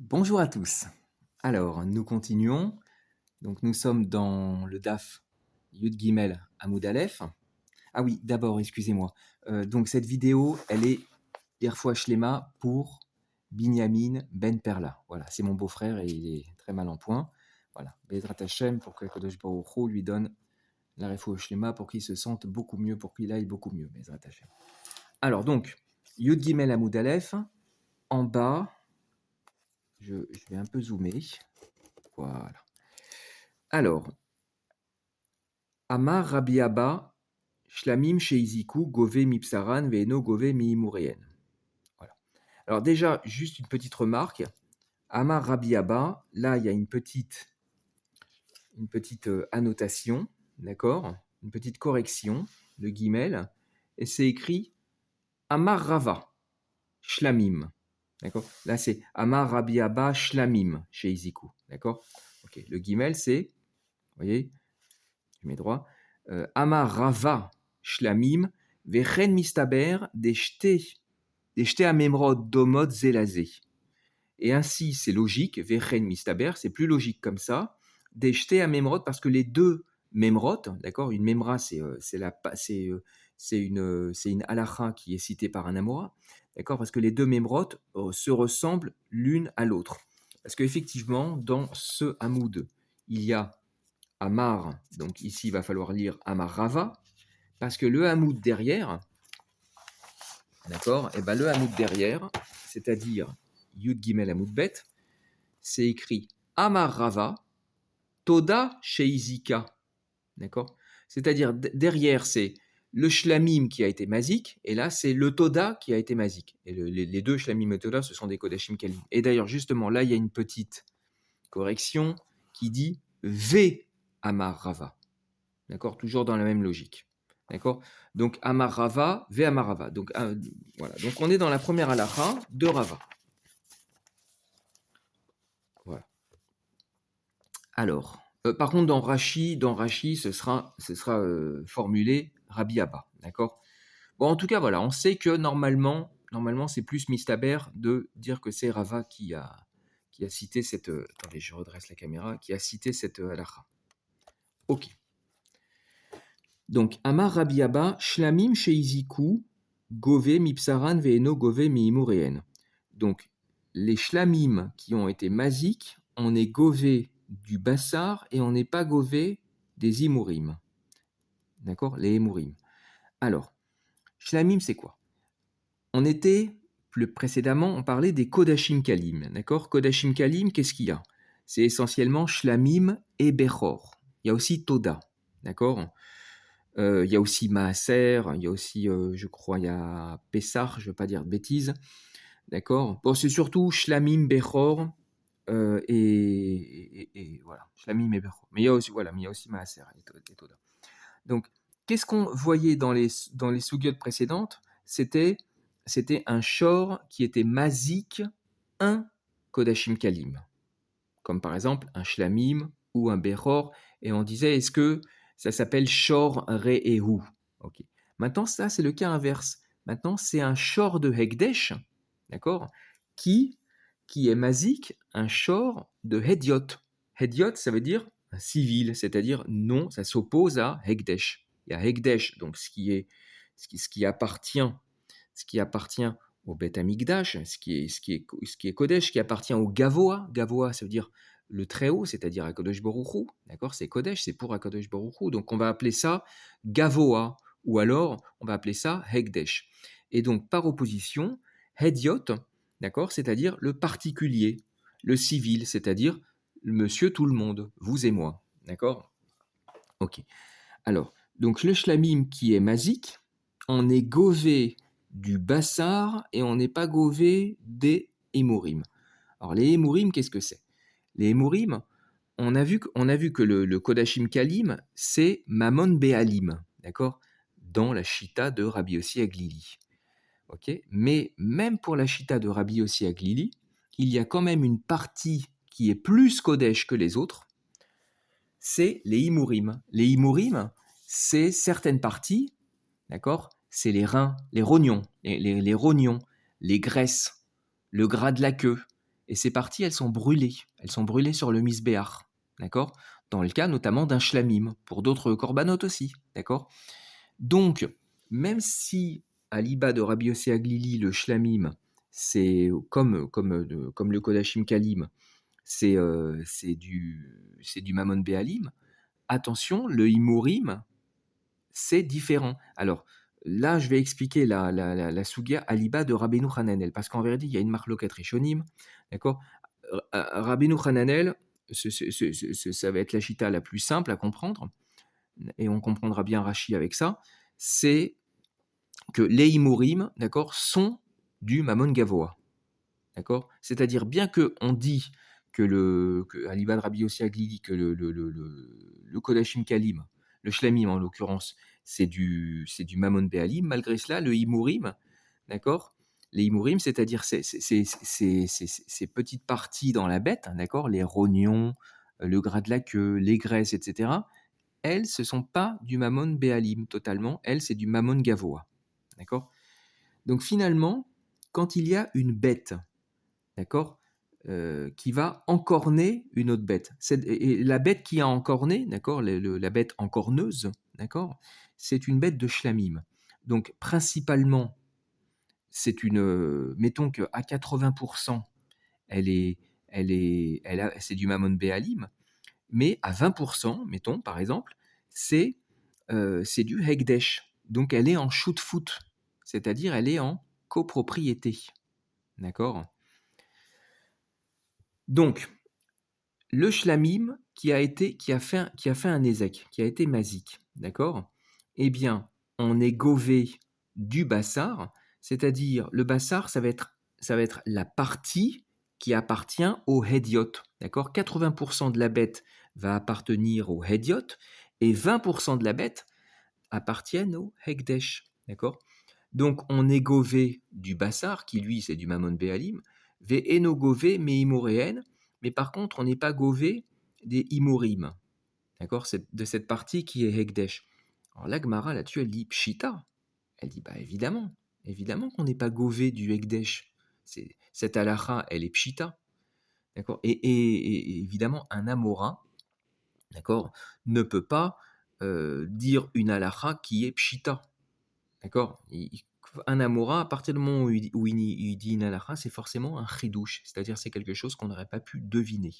Bonjour à tous. Alors, nous continuons. Donc, nous sommes dans le DAF Yud Gimel Amoud Aleph. Ah oui, d'abord, excusez-moi. Donc, cette vidéo, elle est Irfoua Shlema pour Binyamin Ben Perla. Voilà, c'est mon beau-frère et il est très mal en point. Voilà, Bezrat Hashem pour que Kadosh Baruch Hu lui donne la Refoua Shlema pour qu'il se sente beaucoup mieux, pour qu'il aille beaucoup mieux. Bezrat Hashem. Alors, donc, Yud Gimel Amoud Aleph, en bas, je vais un peu zoomer. Voilà. Alors, Amar Rabbi Abba, Shlamim Sheiziku, Gove Mipsaran, Veeno Gove Miimureen. Voilà. Alors, déjà, juste une petite remarque. Amar Rabbi Abba, là, il y a une petite annotation, d'accord? Une petite correction de guimel, et c'est écrit Amar Rava, Shlamim. D'accord? Là, c'est Amar Rabbi Abba, Shlamim Sheiziku. D'accord? Ok. Le guimel, c'est, vous voyez, je mets droit. Amar Rava Shlamim Vechen Mistaber Deshte Amemrod Domod Zelazé. Et ainsi, c'est logique, Vechen Mistaber, c'est plus logique comme ça. Deshte Amemrod, parce que les deux Memrod, d'accord, une Memra, c'est une halakha qui est citée par un Amora, d'accord, parce que les deux Memrod se ressemblent l'une à l'autre. Parce qu'effectivement, dans ce Hamoud, il y a Amar, donc ici il va falloir lire Amar Rava, parce que le Hamoud derrière, d'accord, et ben le Hamoud derrière, c'est-à-dire Yud Gimel Hamoud Bet, c'est écrit Amar Rava, Toda Sheizika, d'accord, c'est-à-dire derrière c'est le Shlamim qui a été mazik, et là c'est le Toda qui a été mazik. Et les deux Shlamim et Toda, ce sont des Kodashim Kalim. Et d'ailleurs, justement, là il y a une petite correction qui dit V Amar Rava. D'accord, toujours dans la même logique. D'accord. Donc Amar Rava, Ve Amar Rava. Donc voilà. Donc on est dans la première halakha de Rava. Voilà. Alors, par contre dans Rashi, ce sera formulé Rabbi Abba. D'accord. Bon, en tout cas, voilà, on sait que normalement c'est plus mistaber de dire que c'est Rava qui a cité cette. Attendez, je redresse la caméra. Qui a cité cette halakha. Ok. Donc, Amar Rabbi Abba, Shlamim Sheiziku, Gove Mipsaran Veeno Gove Miimureen. Donc, les Shlamim qui ont été mazik, on est gové du bassar et on n'est pas gové des Imurim. D'accord? Les Imurim. Alors, Shlamim, c'est quoi? On était, plus précédemment, on parlait des Kodashim Kalim. D'accord? Kodashim Kalim, qu'est-ce qu'il y a? C'est essentiellement Shlamim et Bechor. Il y a aussi Toda. D'accord? Il y a aussi Maaser, il y a aussi, je crois, il y a Pessah, je ne veux pas dire de bêtises, d'accord. Bon, c'est surtout Shlamim, Bechor, et voilà, Shlamim et Bechor. Mais il y a aussi, voilà, mais il y a aussi Maaser et Toda. Donc, qu'est-ce qu'on voyait dans les sougiotes précédentes? C'était un shor qui était mazik, un Kodashim Kalim, comme par exemple un Shlamim ou un Bechor, et on disait, est-ce que ça s'appelle Shor Re'ehu? Ok. Maintenant, ça, c'est le cas inverse. Maintenant, c'est un Shor de Hekdesh, d'accord, qui est mazik, un Shor de Hediot. Hediot, ça veut dire un civil, c'est-à-dire non, ça s'oppose à Hekdesh. Il y a Hekdesh, donc ce qui appartient au Beth Amikdash, ce qui est Kodesh, qui appartient au Gavoa. Gavoa, ça veut dire le Très-Haut, c'est-à-dire Akadosh Baruch Hu. D'accord, c'est Kodesh, c'est pour Akadosh Baruch Hu. Donc on va appeler ça Gavoa, ou alors on va appeler ça Hekdesh. Et donc par opposition, Hediot, d'accord, c'est-à-dire le particulier, le civil, c'est-à-dire monsieur tout le monde, vous et moi. D'accord? Ok. Alors, donc le shlamim qui est mazik, on est gové du bassar et on n'est pas gové des hémourim. Alors les hémourim, qu'est-ce que c'est? Les hémourim, on a vu que le Kodashim Kalim, c'est Mamon Be'alim, d'accord? Dans la Shita de Rabbi Yossi Aglili. Ok. Mais même pour la Shita de Rabbi Yossi Aglili, il y a quand même une partie qui est plus Kodesh que les autres, c'est les Imurim. Les Imurim, c'est certaines parties, d'accord? C'est les reins, les rognons, les rognons, les graisses, le gras de la queue, et ces parties, elles sont brûlées. Elles sont brûlées sur le misbéach, d'accord? Dans le cas notamment d'un shlamim, pour d'autres korbanot aussi, d'accord? Donc, même si à l'iba de Rabbi Yossi Aglili, le shlamim, c'est comme le kodashim kalim, c'est du mammon béalim, attention, le himorim, c'est différent. Alors, là, je vais expliquer la sougia à l'iba de Rabbeinu Hananel, parce qu'en vérité, il y a une marloquette rishonim, d'accord? Rabbeinu Hananel, ça va être la chita la plus simple à comprendre, et on comprendra bien Rashi avec ça, c'est que les Imorim, d'accord, sont du Mammon Gavoa. D'accord. C'est-à-dire, bien qu'on dit que Aliba de Rabbi Yossi Aglili, que le Kodashim Kalim, le Shlamim en l'occurrence, c'est du Mammon Be'alim, malgré cela, le Imorim, d'accord, les Imorim, c'est-à-dire ces petites parties dans la bête, hein, d'accord, les rognons, le gras de la queue, les graisses, etc., elles, ce ne sont pas du Mammon Be'alim totalement, elles, c'est du Mammon Gavoa. D'accord. Donc finalement, quand il y a une bête, d'accord, qui va encorner une autre bête, et la bête qui a encorné, d'accord, la bête encorneuse, d'accord, c'est une bête de shlamim. Donc principalement, mettons qu'à 80%, c'est du Mammon Be'alim, mais à 20%, mettons par exemple, c'est du Hekdesh. Donc elle est en shoot-foot, c'est-à-dire elle est en copropriété. D'accord. Donc, le shlamim qui a fait un ézek, qui a été mazik, d'accord. Eh bien, on est gové du bassar, c'est-à-dire le bassar, ça va être la partie qui appartient au hédiot, d'accord. 80% de la bête va appartenir au hédiot et 20% de la bête appartiennent au hekdesh, d'accord. Donc on est gové du bassar, qui lui c'est du mammon béalim, ve eno gové me imoréen, mais par contre on n'est pas gové des imorim, d'accord, de cette partie qui est hekdesh. Alors la Gemara là-dessus elle dit pshita, elle dit bah évidemment qu'on n'est pas gové du hekdesh, cette halakha elle est pshita, d'accord, et évidemment un amora, d'accord, ne peut pas dire une halakha qui est pshita. D'accord. Un Amora, à partir du moment où il dit une halakha, c'est forcément un chidouche, c'est-à-dire c'est quelque chose qu'on n'aurait pas pu deviner.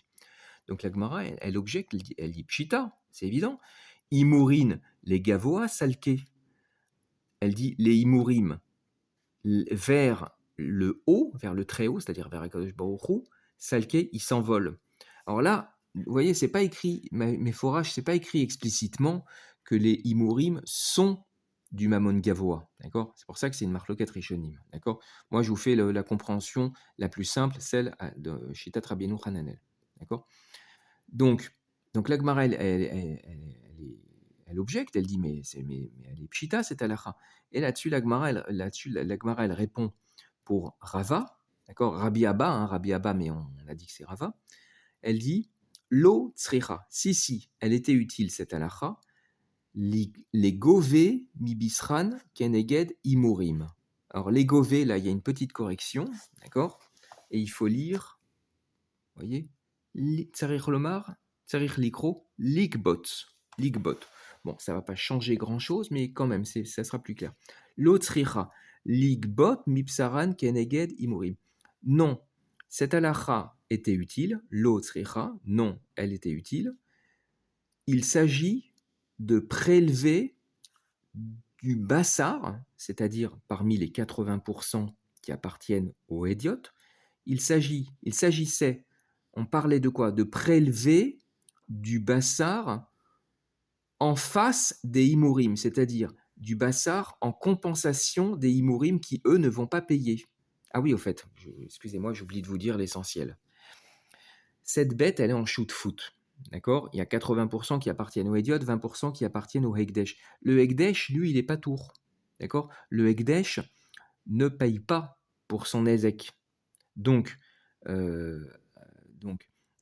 Donc la Gemara, elle objecte, elle dit pshita, c'est évident. Imourin, les gavoa, salke. Elle dit les imourim vers le haut, vers le très haut, c'est-à-dire vers Akadosh Baruch Hu, salke, il s'envole. Alors là, vous voyez, c'est pas écrit, mes forages, c'est pas écrit explicitement que les imourim sont du Mammon Gavoa, d'accord. C'est pour ça que c'est une marloquette rishonim, d'accord. Moi, je vous fais la compréhension la plus simple, celle de Shitat Rabbeinu Hananel, d'accord. Donc la Gemara, elle objecte, elle dit mais elle est pshita cette halakha. Et là-dessus, la Gemara, elle répond pour Rava, d'accord, Rabbi Abba, mais on a dit que c'est Rava. Elle dit lo tsricha, si, elle était utile cette halakha, les gové mibisran keneged imurim. Alors les gové, là, il y a une petite correction, d'accord, et il faut lire, vous voyez, tsarich lomar, tsarich likro, likbot. Bon, ça va pas changer grand-chose, mais quand même, ça sera plus clair. Lo tsricha, likbot mibsaran keneged imurim. Non, cette halakha était utile, lo tsricha, non, elle était utile. Il s'agit de prélever du bassar, c'est-à-dire parmi les 80% qui appartiennent au hédiot, il s'agissait, on parlait de quoi? De prélever du bassar en face des imourim, c'est-à-dire du bassar en compensation des imourim qui, eux, ne vont pas payer. Ah oui, au fait, excusez-moi, j'oublie de vous dire l'essentiel. Cette bête, elle est en shoot-foot. D'accord. Il y a 80% qui appartiennent au Hédiot, 20% qui appartiennent au Hekdesh. Le Hekdesh, lui, il n'est pas tour. D'accord. Le Hekdesh ne paye pas pour son Ezek. Donc,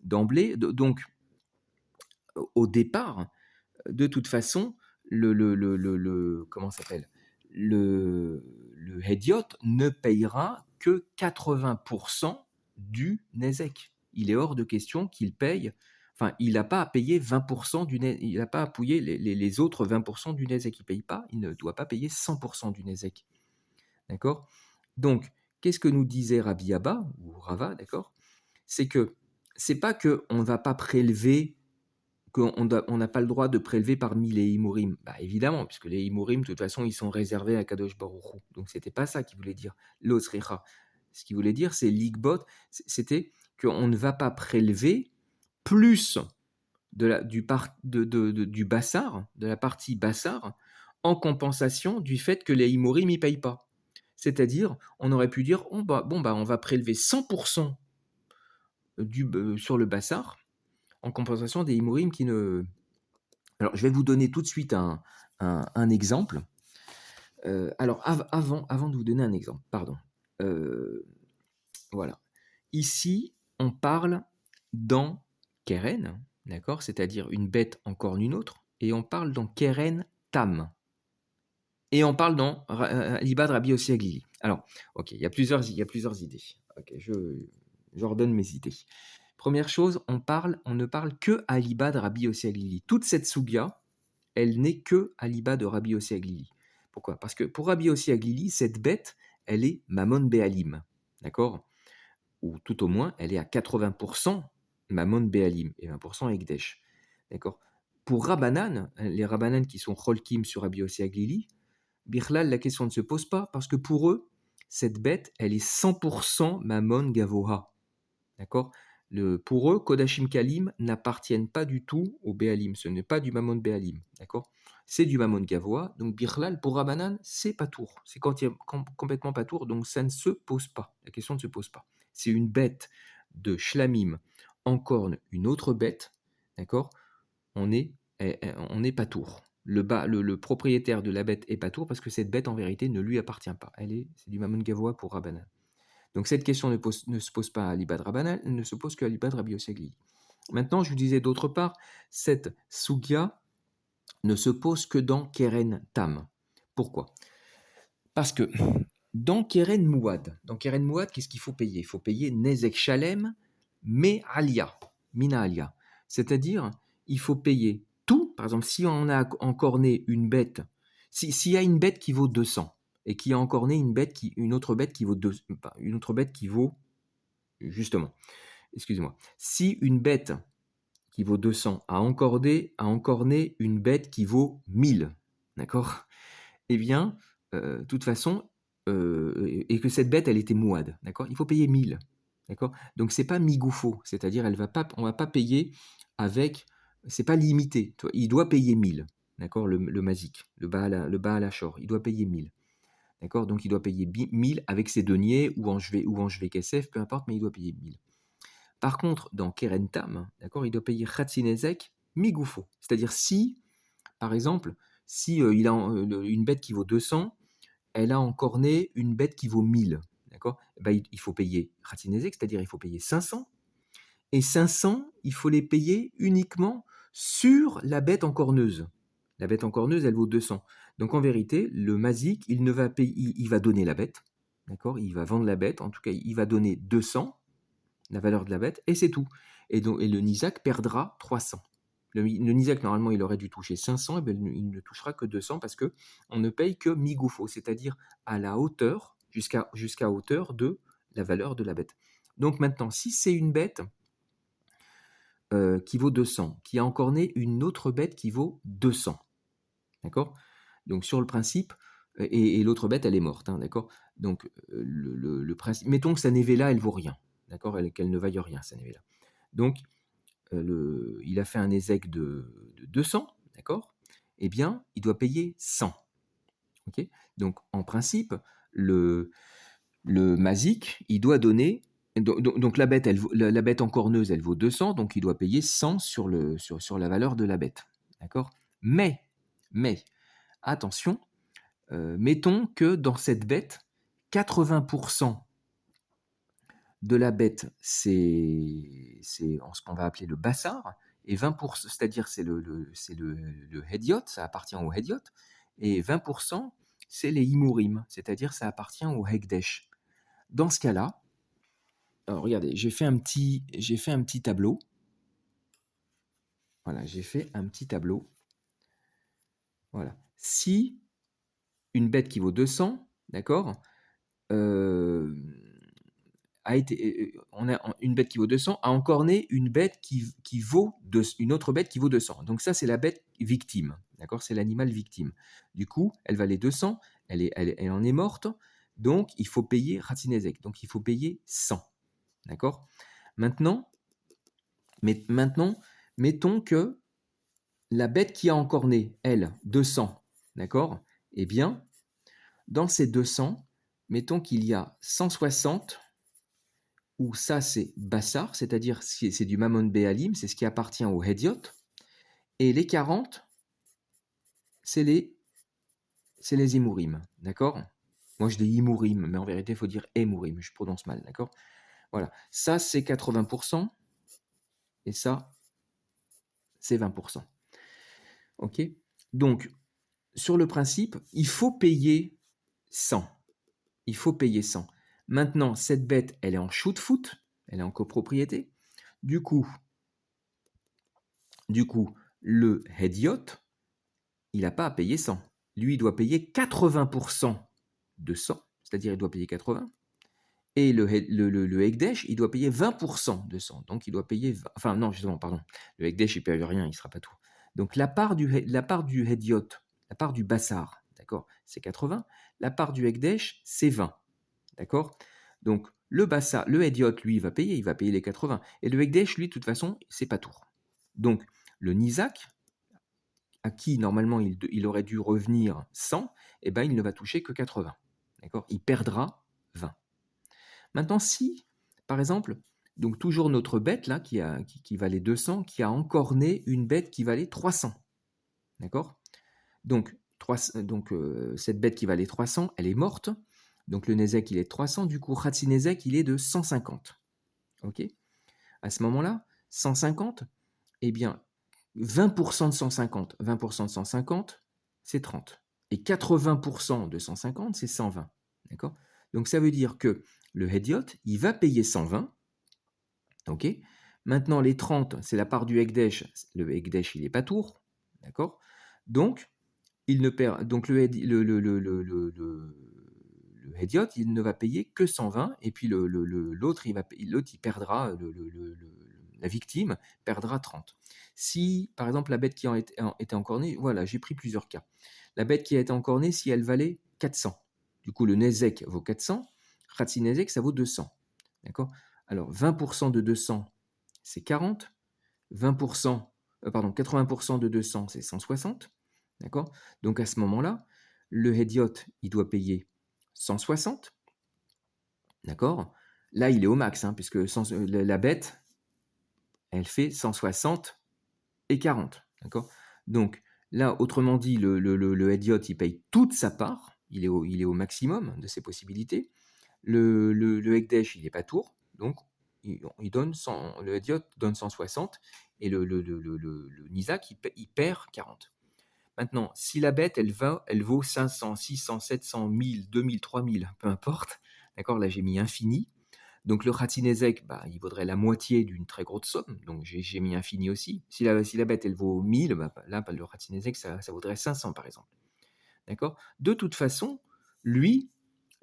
d'emblée, au départ, de toute façon, comment ça s'appelle, le Hédiot ne payera que 80% du Nezek. Il est hors de question qu'il paye, enfin, il n'a pas à payer 20% il n'a pas à payer les autres 20% du Nezek. Il ne paye pas, il ne doit pas payer 100% du Nezek. D'accord? Donc, qu'est-ce que nous disait Rabbi Abba, ou Rava, d'accord? C'est que c'est pas qu'on ne va pas prélever, qu'on n'a pas le droit de prélever parmi les Imorim. Bah, évidemment, puisque les Imorim, de toute façon, ils sont réservés à Kadosh Baruch Hu. Donc, c'était pas ça qu'il voulait dire, l'Osricha. Ce qu'il voulait dire, c'est l'igbot, c'était qu'on ne va pas prélever plus du bassar, de la partie bassar, en compensation du fait que les Imorim n'y payent pas. C'est-à-dire, on aurait pu dire, on va prélever 100% sur le bassar, en compensation des Imorim qui ne... Alors, je vais vous donner tout de suite un exemple. Alors, avant de vous donner un exemple, pardon. Voilà. Ici, on parle dans Keren, d'accord? C'est-à-dire une bête encore une autre, et on parle dans Keren Tam. Et on parle dans Libad Rabbi Ossi Aglili. Alors, ok, il y a plusieurs idées. Ok, je redonne mes idées. Première chose, on ne parle que à Libad Rabbi Ossi Aglili. Toute cette soubia, elle n'est que à l'Iba de Rabbi Ossi Aglili. Pourquoi? Parce que pour Rabbi Ossi Aglili, cette bête, elle est Mamon Be'alim. D'accord? Ou tout au moins, elle est à 80% Mamon Be'alim et 20% Ekdesh. D'accord? Pour Rabbanan, les Rabbanan qui sont Cholkim sur Rabbi Ossi Aglili, Bichlal, la question ne se pose pas parce que pour eux, cette bête, elle est 100% Mamon Gavoha. D'accord? Pour eux, Kodashim Kalim n'appartiennent pas du tout au Béalim. Ce n'est pas du Mamon Béalim. D'accord? C'est du Mamon Gavoa. Donc, Birlal, pour Rabbanan, c'est Patour. C'est complètement Patour. Donc, ça ne se pose pas. La question ne se pose pas. C'est une bête de Shlamim encorne une autre bête. D'accord? On est Patour. Le propriétaire de la bête est Patour parce que cette bête, en vérité, ne lui appartient pas. C'est du Mamon Gavoa pour Rabbanan. Donc cette question ne se pose pas à l'Ibad Rabbanan, elle ne se pose qu'à l'Ibad Rabbi Yossi Aglili. Maintenant, je vous disais d'autre part, cette Sugia ne se pose que dans Keren Tam. Pourquoi? Parce que dans Keren Mouad, qu'est-ce qu'il faut payer? Il faut payer Nezek Shalem, Me Alia, Mina Alia. C'est-à-dire, il faut payer tout. Par exemple, si on a encorné une bête, s'il y a une bête qui vaut 200, et qui a encorné une autre bête qui vaut justement, excusez-moi, si une bête qui vaut 200 a encorné une bête qui vaut 1000, d'accord? Eh bien, de toute façon, et que cette bête, elle était mouade, d'accord? Il faut payer 1000, d'accord? Donc, c'est pas migoufo, c'est-à-dire, on va pas payer avec, c'est pas limité, il doit payer 1000, d'accord? Le mazik, le Baal Hachor, il doit payer 1000. D'accord? Donc il doit payer 1000 avec ses deniers ou en Shvé Kesef, peu importe, mais il doit payer 1000. Par contre, dans Kerentam, d'accord, il doit payer Khatsinezek Migoufo. C'est-à-dire si, par exemple, si il a une bête qui vaut 200, elle a encorné une bête qui vaut 1000. D'accord? Ben, il faut payer Khatsinezek, c'est-à-dire il faut payer 500. Et 500, il faut les payer uniquement sur la bête encorneuse. La bête encorneuse, elle vaut 200. Donc en vérité, le mazik, il ne va payer, il va donner la bête, d'accord? Il va vendre la bête, en tout cas, il va donner 200, la valeur de la bête, et c'est tout. Et le Nizak perdra 300. Le Nizak, normalement, il aurait dû toucher 500, et bien, il ne touchera que 200 parce que on ne paye que migoufo, c'est-à-dire à la hauteur, jusqu'à hauteur de la valeur de la bête. Donc maintenant, si c'est une bête qui vaut 200, qui a encorné une autre bête qui vaut 200, d'accord? Donc sur le principe, et l'autre bête, elle est morte, hein, d'accord? Donc le principe, mettons que sa Nevela, elle vaut rien, d'accord? Qu'elle ne vaille rien, sa Nevela. Donc il a fait un ézec de 200, d'accord? Eh bien, il doit payer 100, ok? Donc en principe, le mazik, il doit donner. Donc la bête, la bête encorneuse, elle vaut 200, donc il doit payer 100 sur la valeur de la bête, d'accord? Mais, attention, mettons que dans cette bête, 80% de la bête, c'est ce qu'on va appeler le bassar, et 20%, c'est-à-dire c'est le hediot, ça appartient au hediot, et 20%, c'est les imurim, c'est-à-dire ça appartient au hekdesh. Dans ce cas-là, Alors regardez, j'ai fait un petit tableau. Voilà, j'ai fait un petit tableau. Voilà. Si une bête qui vaut 200, d'accord, euh, une bête qui vaut 200 a encorné une bête qui vaut une autre bête qui vaut 200. Donc ça, c'est la bête victime, d'accord, c'est l'animal victime. Du coup, elle valait 200, elle en est morte, donc il faut payer Ratzinezek, donc il faut payer 100, d'accord. Maintenant, mettons que la bête qui a encorné, elle, 200, d'accord, eh bien, dans ces 200, mettons qu'il y a 160 où ça c'est Bassar, c'est-à-dire c'est du Mammon Béalim, c'est ce qui appartient au Hédiot, et les 40, c'est les Imourim, d'accord. Moi je dis Imourim, mais en vérité il faut dire Emourim, je prononce mal, d'accord. Voilà, ça c'est 80%, et ça c'est 20%. Ok. Donc, sur le principe, il faut payer 100. Il faut payer 100. Maintenant, cette bête, elle est en shoot-foot, elle est en copropriété. Du coup, le Hédiot, il n'a pas à payer 100. Lui, il doit payer 80% de 100, c'est-à-dire il doit payer 80. Et le Hekdesh, il doit payer 20% de 100. Donc il doit payer 20. Enfin, non, justement, pardon. Le Hekdesh, il ne paye rien, il ne sera pas tout. Donc la part du Hédiot, la part du Bassar, d'accord, c'est 80. La part du Hekdesh, c'est 20. D'accord. Donc le Bassar, le Hédiot, lui, il va payer les 80. Et le Hekdesh, lui, de toute façon, c'est pas tour. Donc le Nizak, à qui normalement il aurait dû revenir 100, eh ben, il ne va toucher que 80. D'accord. Il perdra 20. Maintenant, si, par exemple, donc toujours notre bête là qui valait 200, qui a encorné une bête qui valait 300. D'accord. Donc, cette bête qui valait 300, elle est morte. Donc le Nezek, il est de 300. Du coup, Ratzinezek, il est de 150. Ok. À ce moment-là, 150, eh bien, 20% de 150, 20% de 150, c'est 30. Et 80% de 150, c'est 120. D'accord. Donc ça veut dire que le Hédiot, il va payer 120. Ok. Maintenant, les 30, c'est la part du Hekdesh. Le Hekdesh, il n'est pas tour. D'accord. Donc, il ne perd, donc le Hédiot, il ne va payer que 120, et puis l'autre, il perdra, la victime perdra 30. Si, par exemple, la bête qui était encornée, voilà, j'ai pris plusieurs cas. La bête qui a été encornée, si elle valait 400, du coup, le Nezek vaut 400, Khatsi-Nezek, ça vaut 200. D'accord. Alors, 20% de 200, c'est 40. 20%, 80% de 200, c'est 160. D'accord. Donc à ce moment-là, le Hédiot, il doit payer 160. D'accord. Là, il est au max, hein, puisque la bête, elle fait 160 et 40. D'accord. Donc là, autrement dit, le Hédiot, il paye toute sa part. Il est au maximum de ses possibilités. Le Hekdesh, il n'est pas tour. Donc il donne le Hédiot donne 160 et le Nizak, il perd 40. Maintenant, si la bête, elle vaut 500, 600, 700, 1000, 2000, 3000, peu importe, d'accord, là j'ai mis infini, donc le Khatzinezek, bah, il vaudrait la moitié d'une très grosse somme, donc j'ai mis infini aussi. Si la bête, elle vaut 1000, bah, là, le Khatzinezek, ça vaudrait 500 par exemple, d'accord. De toute façon, lui,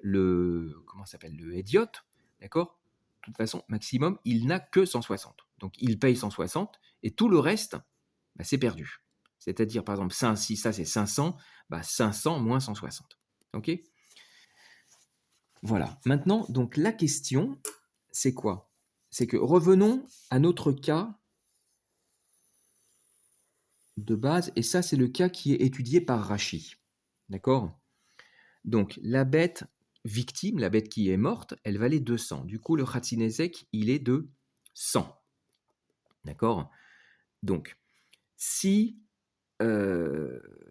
comment s'appelle, le Hédiot, d'accord, de toute façon, maximum, il n'a que 160, donc il paye 160, et tout le reste, bah, c'est perdu. C'est-à-dire, par exemple, si ça c'est 500, bah 500 moins 160. Ok. Voilà. Maintenant, donc la question, c'est quoi? C'est que revenons à notre cas de base, et ça c'est le cas qui est étudié par Rachi. D'accord. Donc la bête victime, la bête qui est morte, elle valait 200. Du coup, le Khatzinezek, il est de 100. D'accord. Donc, si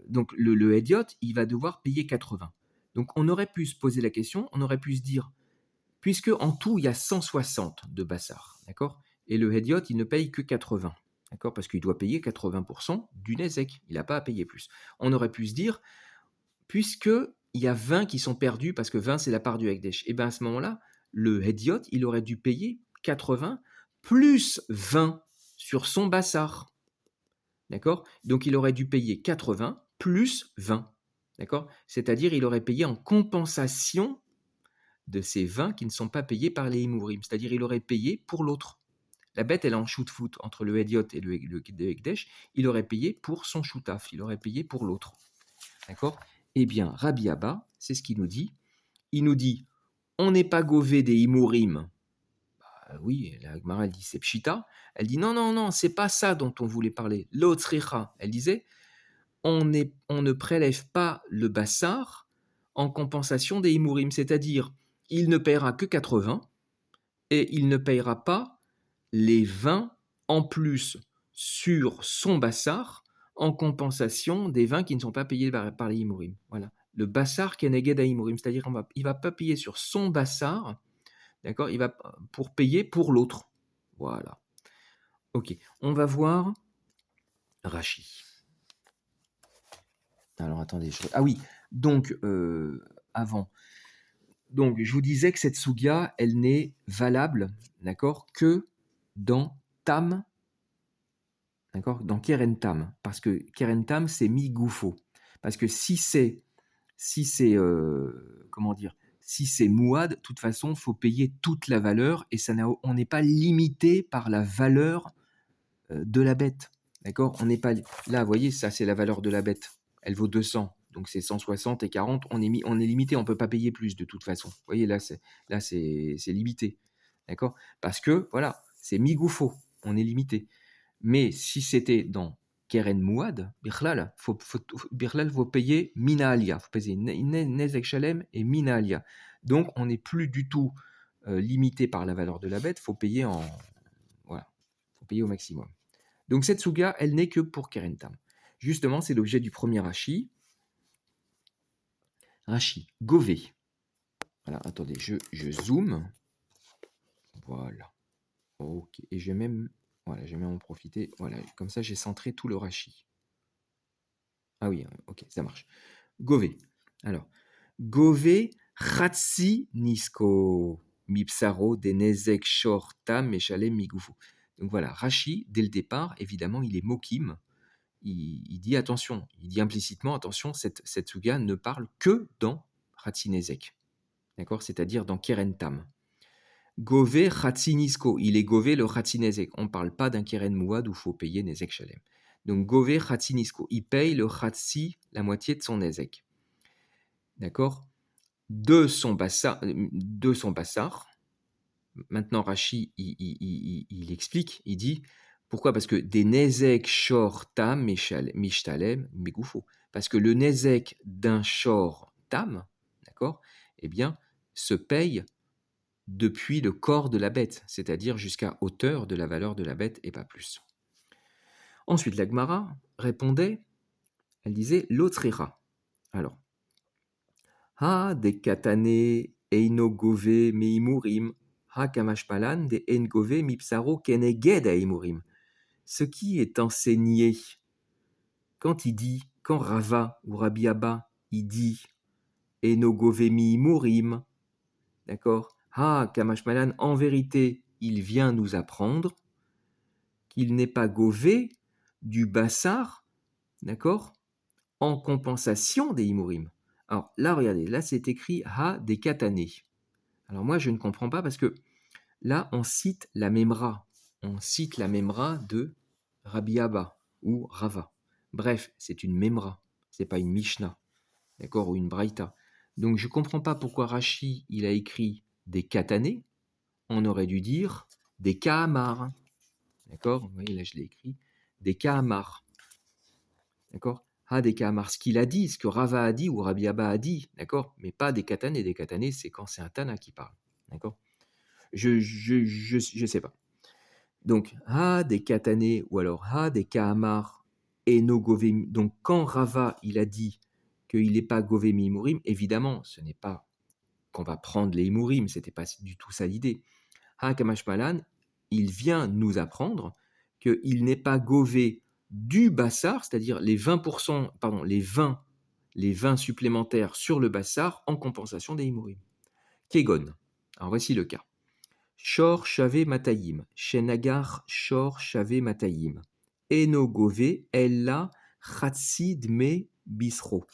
donc le Hédiot, il va devoir payer 80. Donc on aurait pu se poser la question, on aurait pu se dire, puisque en tout il y a 160 de Bassar, d'accord, et le Hédiot, il ne paye que 80, d'accord, parce qu'il doit payer 80% du Nezek, il n'a pas à payer plus. On aurait pu se dire, puisque il y a 20 qui sont perdus, parce que 20 c'est la part du Hekdesh, et bien à ce moment-là, le Hédiot, il aurait dû payer 80 plus 20 sur son bassar. D'accord? Donc il aurait dû payer 80 plus 20. D'accord? C'est-à-dire il aurait payé en compensation de ces 20 qui ne sont pas payés par les Imourim. C'est-à-dire il aurait payé pour l'autre. La bête, elle est en shoot-foot entre le Hédiot et le Ekdesh. Il aurait payé pour son shootaf. Il aurait payé pour l'autre. D'accord? Eh bien, Rabbi Abba, c'est ce qu'il nous dit. Il nous dit, on n'est pas gové des Imourim. Oui, la Gemara, elle dit, c'est Pshita. Elle dit, non, non, non, c'est pas ça dont on voulait parler. L'Otzricha, elle disait, on ne prélève pas le bassar en compensation des Imourim. C'est-à-dire, il ne paiera que 80 et il ne payera pas les 20 en plus sur son bassar en compensation des 20 qui ne sont pas payés par les Imourim. Voilà. Le bassar keneged à Imourim, c'est-à-dire il ne va pas payer sur son bassar, d'accord, il va pour payer pour l'autre. Voilà. Ok, on va voir Rashi. Alors attendez, ah oui, donc avant. Donc je vous disais que cette sugia, elle n'est valable, d'accord, que dans Tam, d'accord, dans Keren Tam, parce que Keren Tam c'est mi-goufo, parce que si c'est comment dire, si c'est Mouad, de toute façon, faut payer toute la valeur et on n'est pas limité par la valeur de la bête, d'accord, on n'est pas là, vous voyez, ça c'est la valeur de la bête, elle vaut 200. Donc c'est 160 et 40, on est limité, on ne peut pas payer plus de toute façon. Vous voyez, là c'est limité. D'accord? Parce que, voilà, c'est mi-goufo, on est limité. Mais si c'était dans Keren Mouad, Birlal, faut payer Mina Alia. Il faut payer Nezek Shalem et Mina Alia. Donc on n'est plus du tout limité par la valeur de la bête, il faut payer voilà, faut payer au maximum. Donc cette Suga, elle n'est que pour Keren Tam. Justement, c'est l'objet du premier Rashi. Rashi, Gové. Voilà, attendez, je zoome. Voilà. Ok, et je vais même en profiter. Voilà, comme ça, j'ai centré tout le Rashi. Ah oui, ok, ça marche. Gové. Alors, Gové Chatsi Nisko Mipsaro Denezek Shor Tam Meshalem Migufo. Donc voilà, Rashi, dès le départ, évidemment, il est Mokim. Il dit attention, il dit implicitement attention, cette Suga ne parle que dans Ratzinezek. D'accord? C'est-à-dire dans Keren Tam. Gové Chatzinisko, il est Gové le Chatzinezek. On ne parle pas d'un Keren Mouad où il faut payer Nezek Shalem. Donc Gové Chatzinisko, il paye le Chatzi, la moitié de son Nezek. D'accord? De son bassar. Maintenant Rashi, il explique, il dit, pourquoi? Parce que des Nezek Shor Tam Mishtalem Megoufo. Parce que le Nezek d'un Shor Tam, d'accord, eh bien, se paye depuis le corps de la bête, c'est-à-dire jusqu'à hauteur de la valeur de la bête et pas plus. Ensuite, la Gemara répondait, elle disait l'otrira. Alors, ha de katane eino gove meimurim, ha kamashpalan de en gove mipsaro keneged aimurim. Ce qui est enseigné quand il dit, quand Rava ou Rabbi Abba, il dit eino gove meimurim, d'accord? Ah, Kamashmalan, en vérité, il vient nous apprendre qu'il n'est pas gové du bassar, d'accord, en compensation des Imurim. Alors là, regardez, là c'est écrit Ha des Katané. Alors moi, je ne comprends pas parce que là, on cite la Memra. On cite la Memra de Rabbi Abba ou Rava. Bref, c'est une Memra, c'est pas une Mishnah, d'accord, ou une Braïta. Donc je ne comprends pas pourquoi Rashi, il a écrit des Katané. On aurait dû dire des Kahamar. D'accord? Vous voyez, là, je l'ai écrit. Des Kahamar. D'accord? Ah, des Kahamar. Ce qu'il a dit, ce que Rava a dit ou Rabbi Abba a dit. D'accord? Mais pas des Katané. Des Katané, c'est quand c'est un Tana qui parle. D'accord? Je sais pas. Donc, Ha des Katané ou alors Ha des Kahamar et no Govemi. Donc, quand Rava, il a dit qu'il n'est pas Govemi Imurim, évidemment, ce n'est pas qu'on va prendre les Imurim. C'était pas du tout ça l'idée. Ha Kamashmalan, il vient nous apprendre qu'il n'est pas gové du bassar, c'est-à-dire les 20%, pardon, les 20 supplémentaires sur le bassar en compensation des Imurim. Kegon. Alors voici le cas. Shor shave matayim, shenagar shor shave matayim, eno gove ella chatsi dme bisro.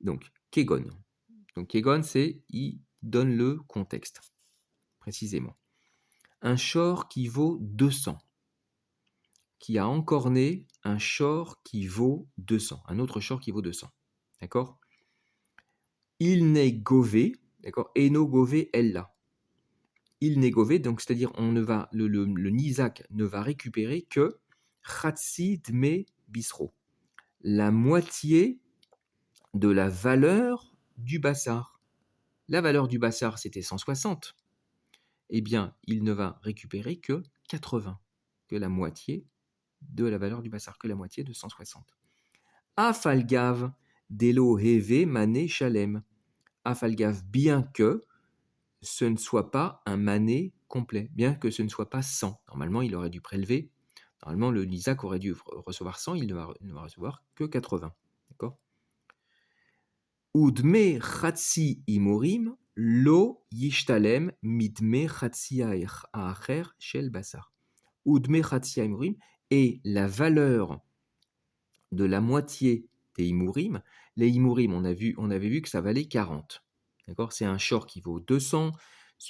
Donc, kegon. Donc, kegon, c'est, il donne le contexte, précisément. Un shor qui vaut 200, qui a encorné un shor qui vaut 200, un autre shor qui vaut 200. D'accord? Il n'est gové, d'accord? Eno gové ella. Il n'est gové, donc c'est-à-dire le nizak ne va récupérer que chatsi dme bisro, la moitié de la valeur du bassar. La valeur du bassar, c'était 160. Eh bien, il ne va récupérer que 80, que la moitié de la valeur du bassar, que la moitié de 160. Afalgav delo heve mané shalem. Afalgav, bien que ce ne soit pas un mané complet, bien que ce ne soit pas 100. Normalement, il aurait dû prélever. Normalement, le Nizak aurait dû recevoir 100, il ne va recevoir que 80. D'accord? Udme chatsi imorim lo yishtalem midme chatsi aacher shel basar. Udme chatsi imorim, et la valeur de la moitié des imurim. Les imurim, on avait vu que ça valait 40. D'accord? C'est un shor qui vaut 200.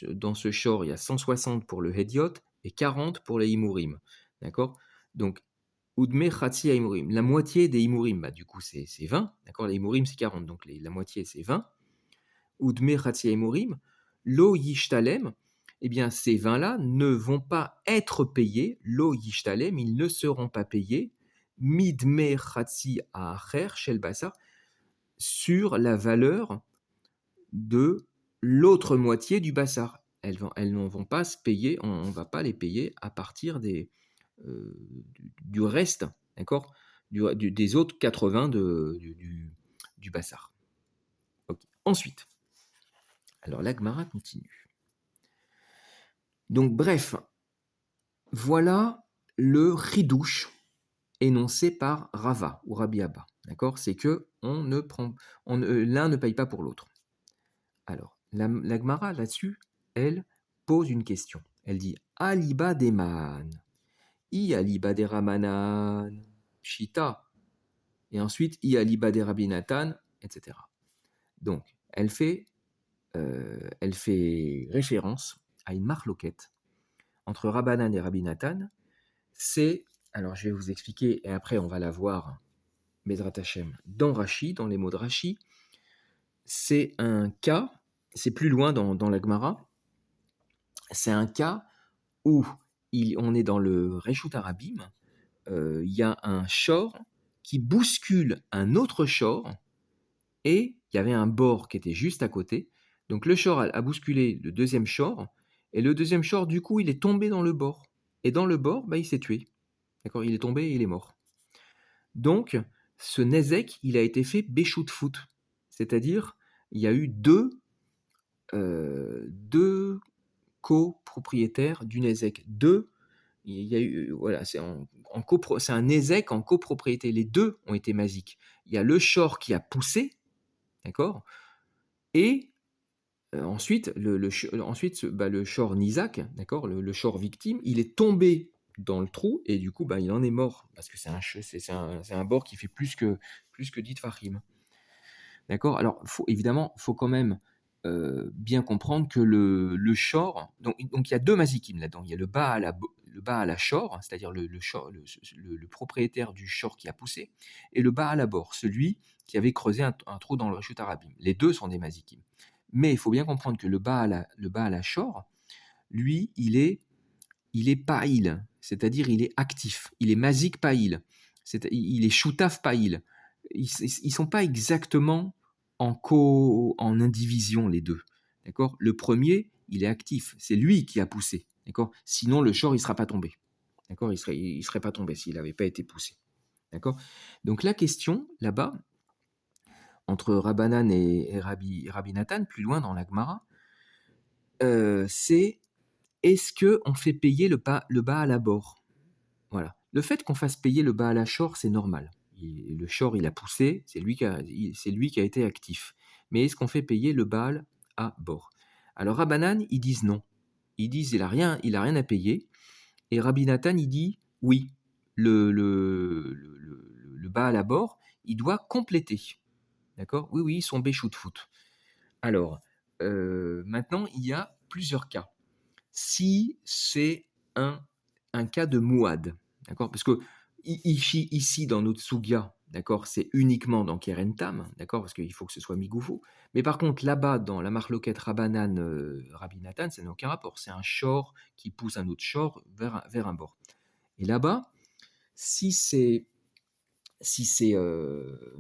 Dans ce shor, il y a 160 pour le hediot et 40 pour les imurim. D'accord? Donc, Udme Khatsi Imurim, la moitié des Imurim, bah, du coup c'est 20, d'accord? Les Imurim c'est 40, donc la moitié c'est 20. Udme Khatsi Imurim, Lo Yishtalem, eh bien ces 20-là ne vont pas être payés, Lo Yishtalem, ils ne seront pas payés, Midme Khatsi Acher Shel Basar, sur la valeur de l'autre moitié du Bassar. Elles ne vont pas se payer, on ne va pas les payer à partir du reste, d'accord, des autres 80 du Bassar. Okay. Ensuite, alors la Gemara continue. Donc bref, voilà le chidouche énoncé par Rava ou Rabbi Abba, d'accord, c'est que l'un ne paye pas pour l'autre. Alors, la Gemara là-dessus, elle pose une question. Elle dit Aliba deman, I aliba de Ramanan, Shita, et ensuite I aliba de Rabbi Nathan, etc. Donc, elle fait référence à une marloquette entre Rabbanan et Rabbi Nathan. C'est, alors je vais vous expliquer, et après on va la voir, Bezrat Hashem, dans Rashi, dans les mots de Rashi. C'est un cas, c'est plus loin dans la Gemara, c'est un cas où on est dans le Reshut Arabim, il y a un shor qui bouscule un autre shor, et il y avait un bord qui était juste à côté. Donc le shor a bousculé le deuxième shor, et le deuxième shor, du coup, il est tombé dans le bord. Et dans le bord, bah, il s'est tué. D'accord? Il est tombé et il est mort. Donc, ce nezek, il a été fait béchout foot. C'est-à-dire, il y a eu deux copropriétaires du nezek. Il y a eu, voilà, c'est un nezek en copropriété. Les deux ont été masiques. Il y a le shor qui a poussé, d'accord? Et ensuite, le shor nizak, d'accord, le shor victime, il est tombé dans le trou et du coup, bah, il en est mort parce que c'est un bord qui fait plus que 10 tfachim. D'accord. Alors, évidemment, il faut quand même bien comprendre que le shor, donc il y a deux mazikim là-dedans. Il y a le Baal shor, c'est-à-dire le propriétaire du shor qui a poussé, et le Baal bor, celui qui avait creusé un trou dans le Reshut Arabim. Les deux sont des mazikim. Mais il faut bien comprendre que le Baal shor, lui, il est pa'il, c'est-à-dire il est actif. Il est mazik pa'il, il est shoutaf pa'il. Ils sont pas exactement en indivision, les deux. D'accord? Le premier, il est actif. C'est lui qui a poussé. D'accord? Sinon, le shor, il ne sera pas tombé. D'accord? Il serait pas tombé s'il n'avait pas été poussé. D'accord? Donc, la question, là-bas, entre Rabbanan et Rabbi Nathan, plus loin dans la Gemara, c'est est-ce qu'on fait payer le Baal à bord? Voilà. Le fait qu'on fasse payer le Baal à shor, c'est normal. Le shor, il a poussé, c'est lui qui a été actif. Mais est-ce qu'on fait payer le Baal à bord? Alors Rabbanan, ils disent non. Ils disent il a rien à payer. Et Rabbi Nathan, il dit oui, le Baal à bord, il doit compléter. D'accord? Oui, oui, ils sont béchou de foot. Alors, maintenant, il y a plusieurs cas. Si c'est un cas de mouad, d'accord? Parce que ici, dans notre Sugia, d'accord, c'est uniquement dans Kerentam, d'accord? Parce qu'il faut que ce soit migoufou. Mais par contre, là-bas, dans la marloquette Rabbanan, Rabbi Nathan, ça n'a aucun rapport. C'est un shor qui pousse un autre shor vers un bord. Et là-bas, si c'est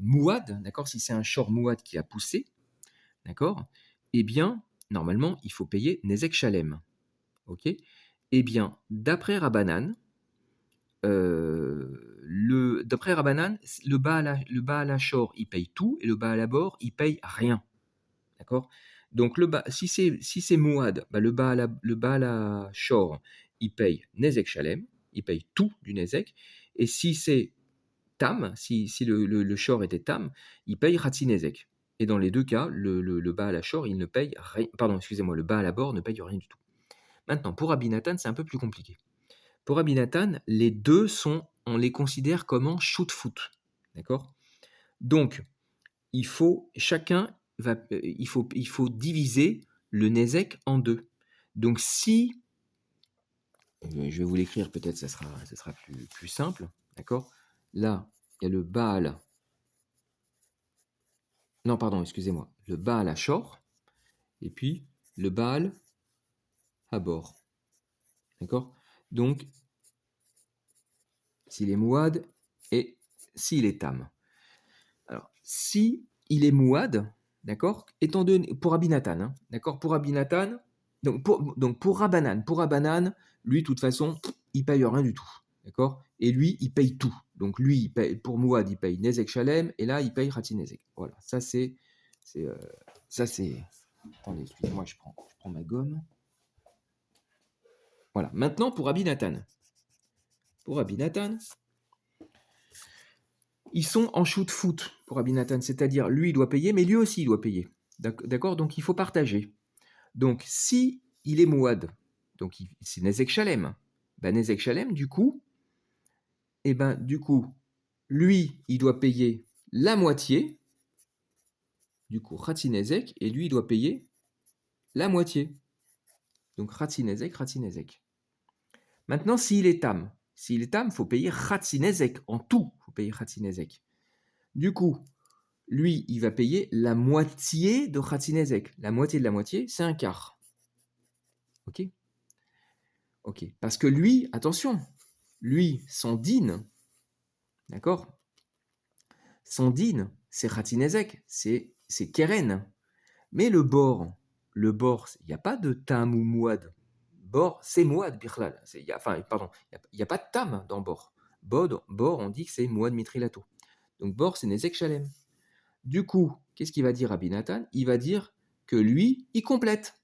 mouad, d'accord, si c'est un shor mouad qui a poussé, d'accord, eh bien, normalement, il faut payer Nezek Shalem. Ok? Eh bien, d'après Rabbanan, le Baal Hachor, il paye tout, et le Baal Habor, il paye rien. D'accord? Donc, si c'est Mouad, bah, le Baal Hachor, il paye Nezek Shalem, il paye tout du Nezek, et si c'est Tam, si le Shor était Tam, il paye Hatzi Nezek. Et dans les deux cas, le Baal Hachor, il ne paye rien, pardon, excusez-moi, le Baal Habor ne paye rien du tout. Maintenant, pour Rabbi Nathan, c'est un peu plus compliqué. Pour Rabbi Nathan, les deux on les considère comme en shoot-foot. D'accord? Donc, il faut diviser le Nezek en deux. Donc, si, je vais vous l'écrire, peut-être ça sera plus simple. D'accord? Là, il y a le Baal. Non, pardon, excusez-moi. Le Baal Hachor, et puis le Baal Habor. D'accord? Donc, s'il est Mouad et s'il est Tam. Alors, si il est Mouad, d'accord, étant donné, pour Rabbi Nathan, hein, d'accord, pour Rabbi Nathan, donc pour Rabbanan, lui, de toute façon, il paye rien du tout, d'accord, et lui, il paye tout. Donc lui, il paye, pour Mouad, il paye Nezek Shalem, et là, il paye Khatsi Nezek. Voilà, c'est, ça c'est, attendez, excusez-moi, je prends ma gomme. Voilà, maintenant pour Rabbi Nathan. Pour Rabbi Nathan, ils sont en shoot-foot pour Rabbi Nathan, c'est-à-dire lui, il doit payer, mais lui aussi, il doit payer. D'accord? Donc il faut partager. Donc si il est Mouad, donc c'est Nezek Shalem, ben Nezek Shalem, du coup, lui, il doit payer la moitié, du coup, Khatsi Nezek, et lui, il doit payer la moitié. Donc Khatsi Nezek. Maintenant, s'il est Tam, il faut payer Khatsi Nezek, en tout, il faut payer Khatsi Nezek. Du coup, lui, il va payer la moitié de Khatsi Nezek. La moitié de la moitié, c'est un quart. Ok? Ok. Parce que lui, attention, lui, son din, d'accord? Son din, c'est Khatinezek, c'est Keren. Mais le bord, il n'y a pas de tam ou mouad. Bord, c'est mouad, birlal. Pardon, il n'y a pas de tam dans bord. Bord, on dit que c'est mouad mitrilato. Donc bord, c'est Nezek Shalem. Du coup, qu'est-ce qu'il va dire Rabbi Nathan? Il va dire que lui, il complète.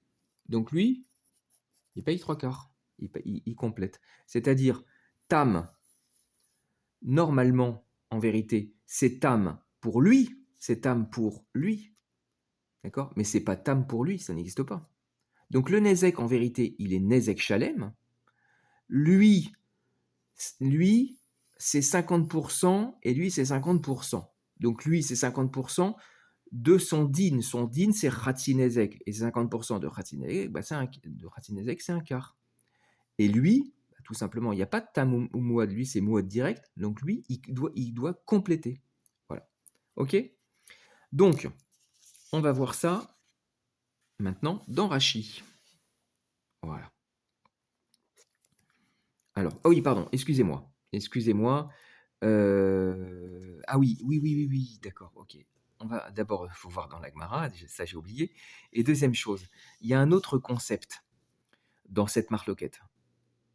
Donc lui, il paye trois quarts. Il complète. C'est-à-dire, tam, normalement, en vérité, c'est tam pour lui, c'est tam pour lui. D'accord? Mais c'est pas tam pour lui, ça n'existe pas. Donc le Nezek, en vérité, il est Nezek Shalem. Lui c'est 50% et lui, c'est 50%. Donc lui, c'est 50% de son din. Son din, c'est Khatsi Nezek. Et 50% de Khatsi Nezek, c'est un quart. Et lui, tout simplement, il n'y a pas de tam ou mouad. Lui, c'est mouad direct. Donc lui, il doit compléter. Voilà. Ok? Donc, on va voir ça maintenant dans Rashi. Voilà. Alors, oh oui, pardon, excusez-moi. Ah oui, d'accord, ok. On va d'abord, il faut voir dans la Gemara, ça j'ai oublié. Et deuxième chose, il y a un autre concept dans cette marloquette.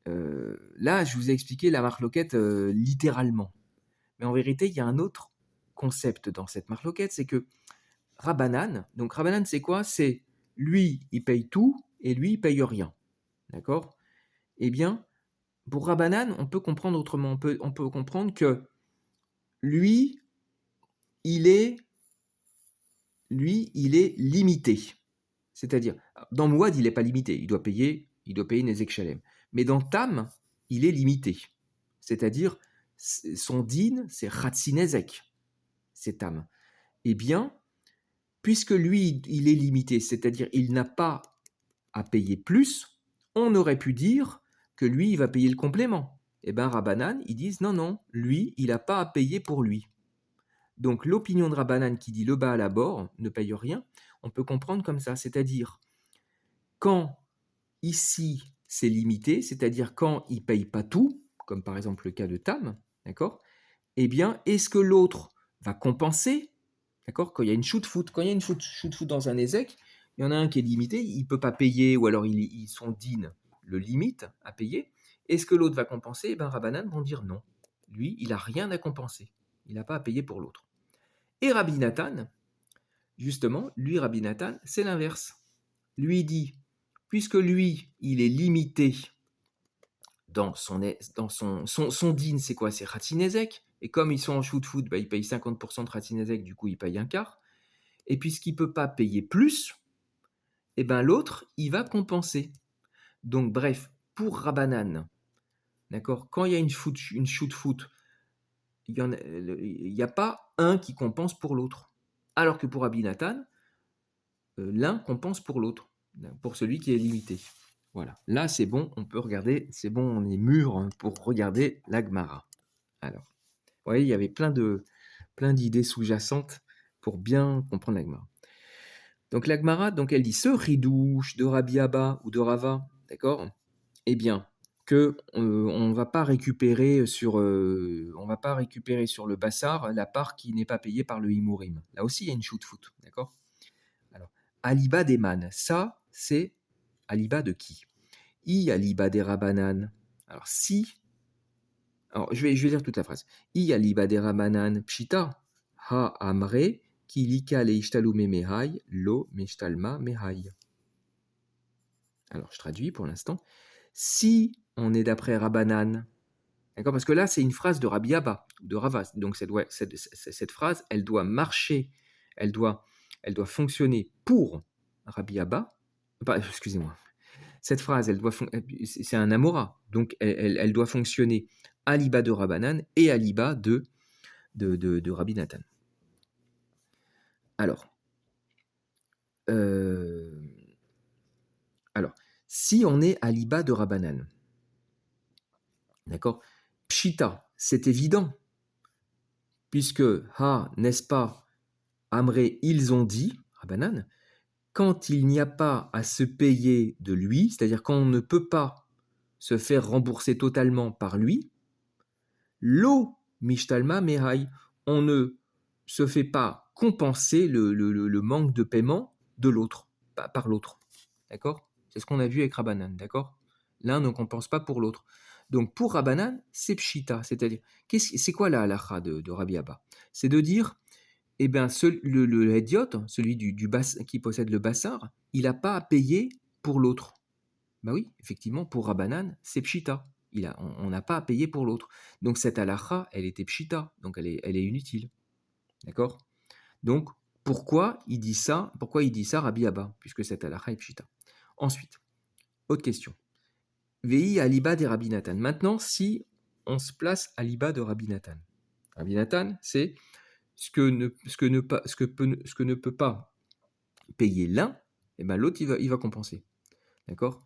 Là, je vous ai expliqué la marloquette littéralement. Mais en vérité, il y a un autre concept dans cette marloquette, c'est que donc Rabbanan, c'est quoi? C'est lui, il paye tout et lui, il paye rien. D'accord? Eh bien, pour Rabbanan, on peut comprendre autrement. On peut comprendre que lui, il est limité. C'est-à-dire, dans Mouad, il n'est pas limité, il doit payer Nezek Shalem. Mais dans Tam, il est limité. C'est-à-dire, son din, c'est Khatsi Nezek, c'est Tam. Eh bien, puisque lui, il est limité, c'est-à-dire il n'a pas à payer plus, on aurait pu dire que lui, il va payer le complément. Eh bien, Rabbanan, ils disent non, non, lui, il n'a pas à payer pour lui. Donc, l'opinion de Rabbanan qui dit le Baal à bord ne paye rien, on peut comprendre comme ça, c'est-à-dire quand ici c'est limité, c'est-à-dire quand il ne paye pas tout, comme par exemple le cas de Tam, d'accord. Eh bien, est-ce que l'autre va compenser, d'accord, quand il y a une shoot-foot, quand il y a une shoot-foot dans un ESEC, il y en a un qui est limité, il ne peut pas payer, ou alors son DIN le limite à payer. Est-ce que l'autre va compenser? Eh bien, Rabbanan vont dire non. Lui, il n'a rien à compenser. Il n'a pas à payer pour l'autre. Et Rabbi Nathan, justement, lui, Rabbi Nathan, c'est l'inverse. Lui dit, puisque lui, il est limité dans son din, c'est quoi? C'est Khatinezek. Et comme ils sont en shoot-foot, bah, ils payent 50% de Khatinezek, du coup, ils payent un quart. Et puisqu'il ne peut pas payer plus, eh ben, l'autre, il va compenser. Donc, bref, pour Rabbanan, d'accord, quand il y a une shoot-foot, il n'y a pas un qui compense pour l'autre. Alors que pour Rabbi Nathan, l'un compense pour l'autre, pour celui qui est limité. Voilà, là c'est bon, on peut regarder, c'est bon, on est mûr pour regarder la Gemara. Alors, vous voyez, il y avait plein d'idées sous-jacentes pour bien comprendre la Gemara. Donc la Gemara, donc elle dit ce ridouche de Rabbi Abba ou de Rava, d'accord? Eh bien, que on va pas récupérer sur le bassar la part qui n'est pas payée par le Himourim. Là aussi, il y a une shoot-foot, d'accord? Alors, Aliba des man, ça, c'est Aliba de qui? I Aliba des Rabanan. Alors, si. Alors, je vais lire toute la phrase. I Aliba des Rabanan, pshita, ha amre, ki lika le ishtalu mehai, lo meshtalma mehai. Alors, je traduis pour l'instant. Si on est d'après Rabanan, d'accord, parce que là, c'est une phrase de Rabbi Abba, de Rava. Donc, cette phrase, elle doit marcher, elle doit fonctionner pour Rabbi Abba. Excusez-moi. Cette phrase, c'est un amora, donc elle doit fonctionner à l'iba de Rabbanan et à l'iba de Rabbi Nathan. Euh, alors, si on est à l'iba de Rabbanan, d'accord, Pshita, c'est évident, puisque, n'est-ce pas, Amré, ils ont dit, Rabbanan, quand il n'y a pas à se payer de lui, c'est-à-dire quand on ne peut pas se faire rembourser totalement par lui, Lo mishtalma mehai, on ne se fait pas compenser le manque de paiement de l'autre, par l'autre. D'accord? C'est ce qu'on a vu avec Rabbanan, d'accord? L'un ne compense pas pour l'autre. Donc pour Rabbanan, c'est pshita, c'est-à-dire, c'est quoi la halakha de Rabbi Abba? C'est de dire, eh bien, le hédiot, celui qui possède le bassar, il n'a pas à payer pour l'autre. Bah oui, effectivement, pour Rabbanan, c'est pshita. On n'a pas à payer pour l'autre. Donc cette halakha, elle était pshita, donc elle est inutile. D'accord? Donc, pourquoi il dit ça Rabbi Abba, puisque cette halakha est pshita. Ensuite, autre question. Vei aliba de Rabbi Nathan. Maintenant, si on se place à l'iba de Rabbi Nathan. Rabbi Nathan, c'est ce que ne peut pas payer l'un, et ben l'autre, il va compenser. D'accord?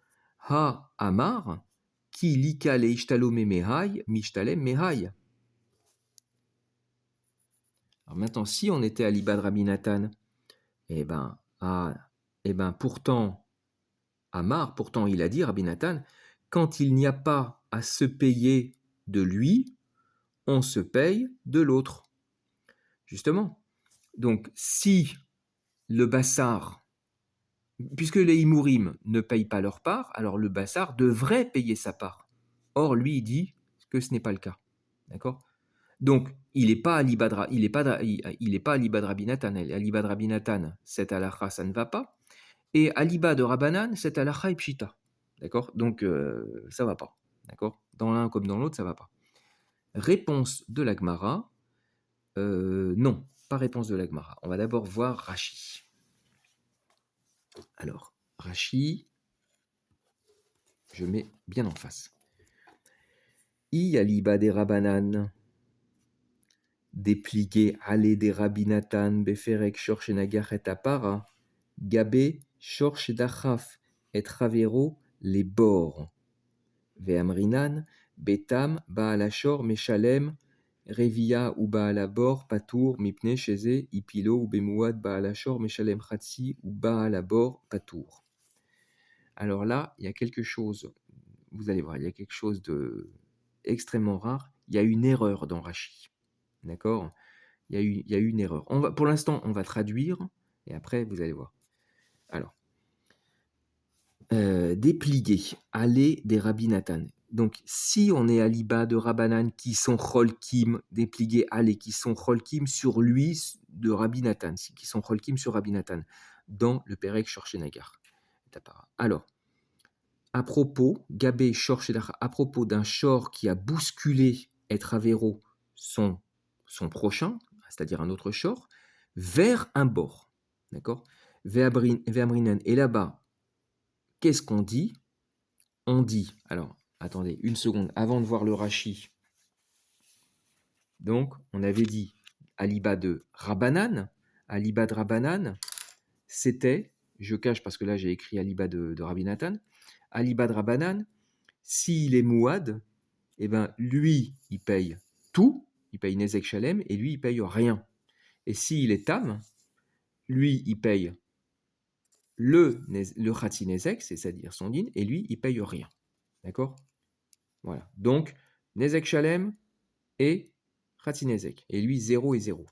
Ha amar, ki lika le ishtalome mehai, mishtalem mehai. Alors maintenant, si on était à l'Ibad Rabbi Nathan, eh ben, pourtant, Amar, pourtant il a dit, Rabbi Nathan, quand il n'y a pas à se payer de lui, on se paye de l'autre. Justement. Donc, si le bassar, puisque les Imourim ne payent pas leur part, alors le bassar devrait payer sa part. Or, lui, il dit que ce n'est pas le cas. D'accord? Donc, il n'est pas à l'ibad Rabbi Nathan. À l'ibad Rabbi Nathan, cette halakha, ça ne va pas. Et à l'ibad de Rabbanan, cette halakha est pshita. D'accord? Donc, ça ne va pas. D'accord? Dans l'un comme dans l'autre, ça ne va pas. Réponse de la Gemara. Non, pas réponse de la Gemara. On va d'abord voir Rashi. Alors, Rashi, je mets bien en face. I aliba des Rabanan, dépliqué ale des Rabinatan, beferek shorchenagar et apara, gabé shorchedachaf et travero les bords. Ve'amrinan, betam, baalashor, meshalem, revia ou baalabor, patour, mipne, cheze, ipilo ou bemouad, baalashor, meshalem, khatsi ou baalabor, patour. Alors là, il y a quelque chose, vous allez voir, il y a quelque chose de extrêmement rare. Il y a une erreur dans Rashi. D'accord? Il y a eu une erreur. Pour l'instant, on va traduire et après, vous allez voir. Alors, déplier, aller des Rabbi Nathan. Donc, si on est à l'Iba de Rabbanan qui sont Cholkim, déplier, aller, qui sont Cholkim sur lui de Rabbi Nathan, qui sont Cholkim sur Rabbi Nathan, dans le Perek Shorchenagar. Alors, à propos, Gabé Shorchenagar, à propos d'un Shor qui a bousculé et Travero son prochain, c'est-à-dire un autre Shor, vers un bord. D'accord? Ve'amrinan. Et là-bas, qu'est-ce qu'on dit? On dit, alors attendez une seconde, avant de voir le Rashi, donc on avait dit Aliba de Rabbanan, Aliba de Rabbanan, c'était, je cache parce que là j'ai écrit Aliba de Rabbi Nathan, Aliba de Rabbanan, s'il est Mouad, eh ben lui il paye tout, il paye Nezek Shalem, et lui il paye rien. Et s'il est Tam, lui il paye le Khatsi Nezek, c'est-à-dire son din, et lui il paye rien. D'accord? Voilà. Donc, Nezek Shalem et Khatsinezek. Et lui, 0 et 0.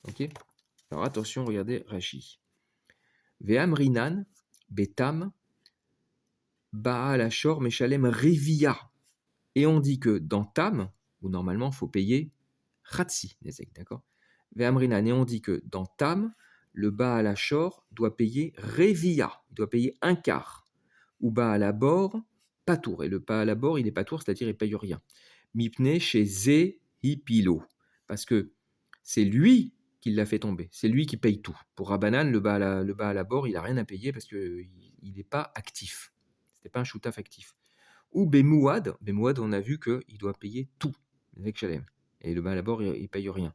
Ok? Alors attention, regardez Rashi. Ve'amrinan, betam, Baal Ashor, Meshalem, Revia. Et on dit que dans Tam, où normalement il faut payer Khatsi Nezek, d'accord? Ve'amrinan, et on dit que dans Tam, le Baal Ashor doit payer Revia, il doit payer un quart. Ou Baal Abor, Patour. Et le Baal Abor, il est Patour, c'est-à-dire il ne paye rien. Mipne chez Ze Hipilo. Parce que c'est lui qui l'a fait tomber. C'est lui qui paye tout. Pour Rabbanan, le Baal Abor, il n'a rien à payer parce qu'il n'est pas actif. Ce n'était pas un shoutaf actif. Ou Bemouad, on a vu qu'il doit payer tout avec Shalem. Et le Baal Abor, il ne paye rien.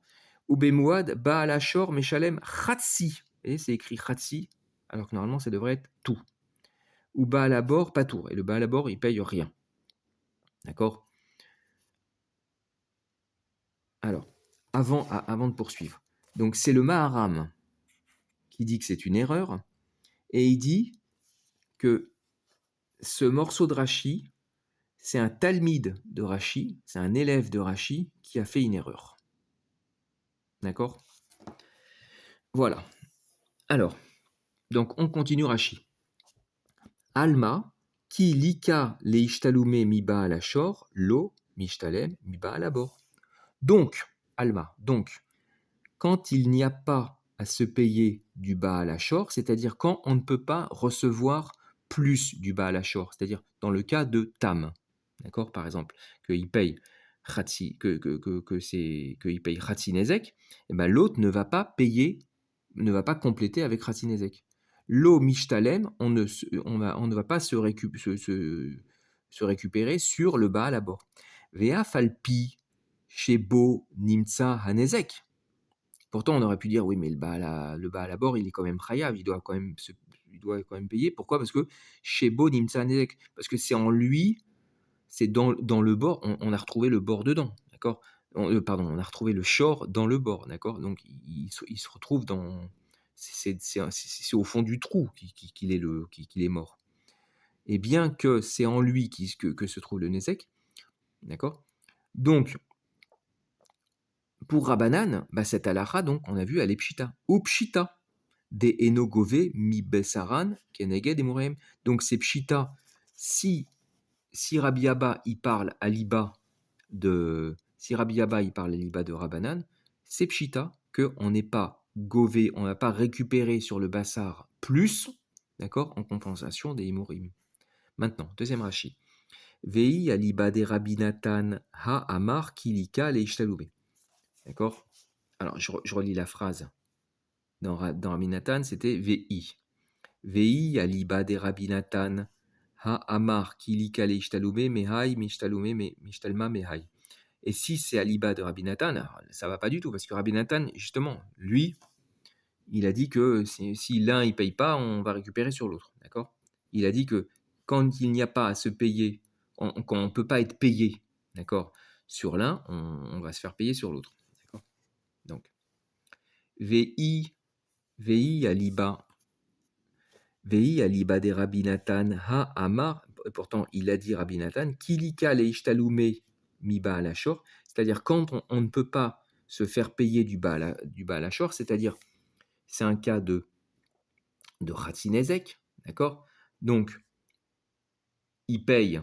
Ou Bemouad, Baal Ashor, Meshalem, Khatsi. Et c'est écrit Khatsi, alors que normalement, ça devrait être tout. Ou Baal Abor, Patour. Et le Baal Abor, il ne paye rien. D'accord? Alors, avant de poursuivre. Donc, c'est le Maharam qui dit que c'est une erreur. Et il dit que ce morceau de Rashi, c'est un talmide de Rashi, c'est un élève de Rashi qui a fait une erreur. D'accord? Voilà. Alors, donc on continue Rashi. Alma, ki lika leishtalume miba alashor, lo mishtalem miba alabor. Donc, Alma, donc, quand il n'y a pas à se payer du Baal Hachor, c'est-à-dire quand on ne peut pas recevoir plus du Baal Hachor, c'est-à-dire dans le cas de Tam, d'accord, par exemple, qu'il paye Khatsi, qu'il paye Khatsi Nezek, et ben l'autre ne va pas payer, ne va pas compléter avec Khatsi Nezek. Lo Mishtalem, on ne va pas se récupérer sur le Baal Abor. Vea Falpi, Shebo Nimtsa Hanezek. Pourtant, on aurait pu dire, oui, mais le Baal Abor, il est quand même chayav, il doit quand même payer. Pourquoi? Parce que Shebo Nimtsa Nezek, parce que c'est en lui, c'est dans le bord, on a retrouvé le bord dedans, d'accord? Pardon, on a retrouvé le shor dans le bord, d'accord? Donc, il se retrouve dans... C'est au fond du trou qu'il est mort. Et bien que c'est en lui que se trouve le Nezek, d'accord? Donc, pour Rabbanan, bah, cette halakha, donc, on a vu, elle est pshita. Ou pshita. Des enogove mi besaran keneged et moreem. Donc, c'est pshita. Si Rabbi Abba, il parle à l'Iba si Rabbi Abba, il parle à l'Iba de Rabbanan, c'est pshita qu'on n'est pas gové, on n'a pas récupéré sur le bassar plus, d'accord, en compensation des imorim. Maintenant, deuxième rachi. Vei aliba de Rabbi Nathan ha amar kilika le ishtalouvé. D'accord? Alors, je relis la phrase. Dans Rabbi Nathan, c'était VI. Vei aliba de Rabbi Nathan, ha amar kilika le ishtalume mehai mishtalume mishtalma mehai. Et si c'est aliba de Rabbi Nathan, alors, ça va pas du tout, parce que Rabbi Nathan, justement, lui, il a dit que si l'un il paye pas, on va récupérer sur l'autre, d'accord? Il a dit que quand il n'y a pas à se payer, quand on peut pas être payé, d'accord, sur l'un, on va se faire payer sur l'autre, d'accord? Donc, VI, VI aliba, VI aliba de Rabbi Nathan ha amar, pourtant il a dit Rabbi Nathan, kilika le ishtalume mi Baal Hashor, c'est-à-dire quand on ne peut pas se faire payer du Baal Hashor, c'est-à-dire c'est un cas de Khatzinezek, d'accord? Donc, il paye,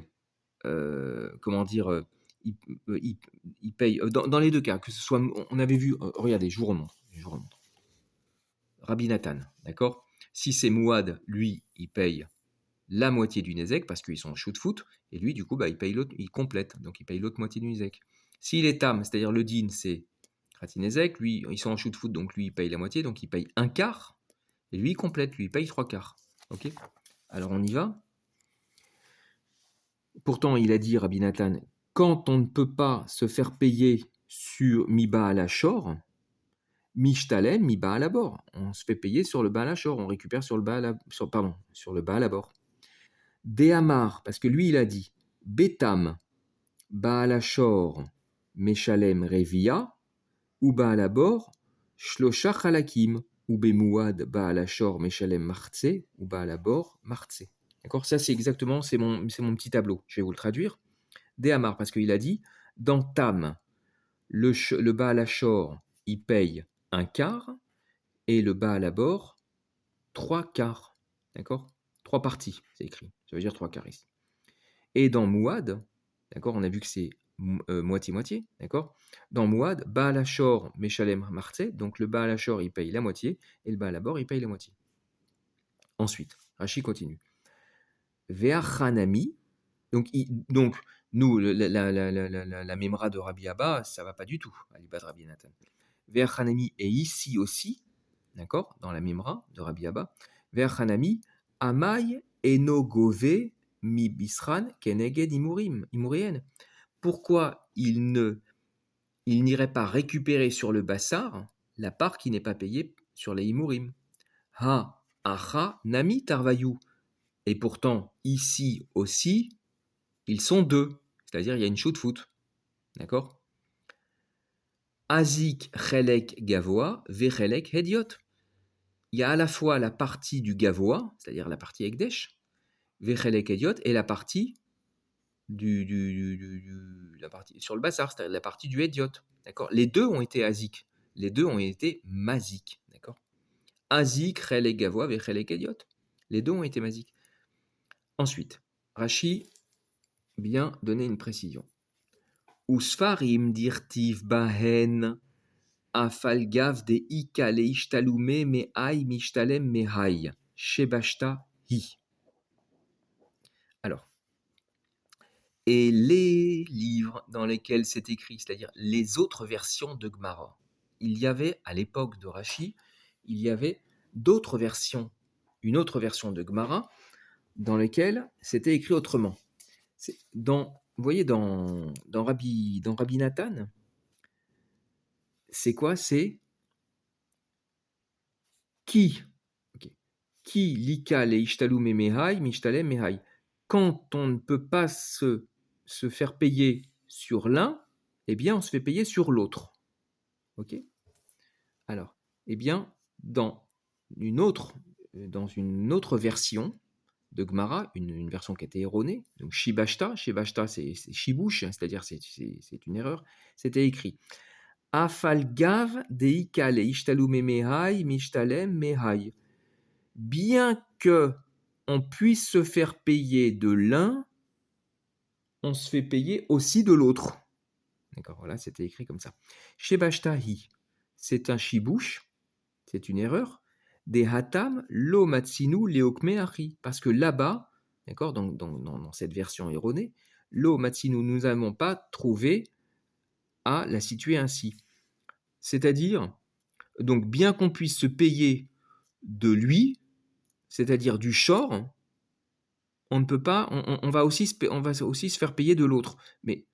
comment dire, il paye, dans les deux cas, que ce soit, on avait vu, regardez, je vous remontre. Rabbi Nathan, d'accord? Si c'est Mouad, lui, il paye la moitié du Nezek, parce qu'ils sont en shoot-foot, et lui, du coup, bah, il paye l'autre, il complète, donc il paye l'autre moitié du Nezek. S'il est Tam, c'est-à-dire le Din, c'est Khatzinezek, lui, ils sont en shoot-foot, donc lui, il paye la moitié, donc il paye un quart, et lui, il complète, lui, il paye trois quarts. Ok? Alors on y va. Pourtant, il a dit, Rabbi Nathan, quand on ne peut pas se faire payer sur Miba à la Shor, Mishtalem, Miba à la bord. On se fait payer sur le Baal Hashor, on récupère sur le Baal, sur le Baal à bord. Dehamar, parce que lui, il a dit, Betam, Baal Hashor, Meshalem Revia, ou Baal à bord, Shlosha Chalakim, ou Bemouad, Baal Hashor, Meshalem Martse, ou Baal à bord, Martse. D'accord? Ça, c'est exactement, c'est mon petit tableau. Je vais vous le traduire. Dehamar, parce qu'il a dit, dans Tam, le Baal Hashor, il paye un quart, et le Baal à bord, trois quarts. D'accord? Trois parties, c'est écrit. Ça veut dire trois quarts ici. Et dans Mouad, d'accord, on a vu que c'est moitié-moitié, d'accord? Dans Mouad, Baal Hashor, Meshalem Martse, donc le Baal Hashor, il paye la moitié, et le Baal à bord, il paye la moitié. Ensuite, Rashi continue. Ve'achanami, donc nous, la Memra de Rabbi Abba, ça va pas du tout, à l'Ibad Rabbi Nathan. Ve'achanami est ici aussi, d'accord, dans la Memra de Rabbi Abba. Ve'achanami, Amai enogove mi bisran keneged imurien. Pourquoi il n'irait pas récupérer sur le bassar la part qui n'est pas payée sur les imurim? Ha, acha, nami tarvayu. Et pourtant, ici aussi, ils sont deux. C'est-à-dire, il y a une shoot-foot. D'accord? Azik chelek gavoa, vechelek hediot. Il y a à la fois la partie du gavoa, c'est-à-dire la partie ekdesh, vechelek hediot, et la partie la partie sur le bassar, c'est-à-dire la partie du hediot. D'accord? Les deux ont été azik. Les deux ont été mazik. D'accord? Azik chelek gavoa, vechelek hediot. Les deux ont été mazik. Ensuite, Rashi vient donner une précision. Usfarim dirtiv bahen afalgav de ika le ishtalume mehai mishtalem mehai shebashta hi. Alors, et les livres dans lesquels c'est écrit, c'est-à-dire les autres versions de Gemara, il y avait à l'époque de Rashi, il y avait d'autres versions, une autre version de Gemara dans lesquelles c'était écrit autrement. Vous voyez, dans Rabbi Nathan, c'est quoi? C'est qui? Okay. Qui lika le ishtalum mehai, mishtalem mehai. Quand on ne peut pas se faire payer sur l'un, eh bien, on se fait payer sur l'autre. Ok? Alors, eh bien, dans une autre version de Gemara, une version qui était erronée, donc Shibashta, c'est Shibush, c'est-à-dire c'est une erreur, c'était écrit Afalgav deika le ishtalume mehai mishtalem mehai. Bien que on puisse se faire payer de l'un, on se fait payer aussi de l'autre. D'accord, voilà, c'était écrit comme ça. Shebashtahi, c'est un shibush, c'est une erreur. Des hatam lo matsinu leokme achi, parce que là-bas, d'accord, dans cette version erronée, lo matsinu, nous n'avons pas trouvé à la situer ainsi. C'est-à-dire, donc bien qu'on puisse se payer de lui, c'est-à-dire du shor, on ne peut pas, on va aussi se faire payer de l'autre. Mais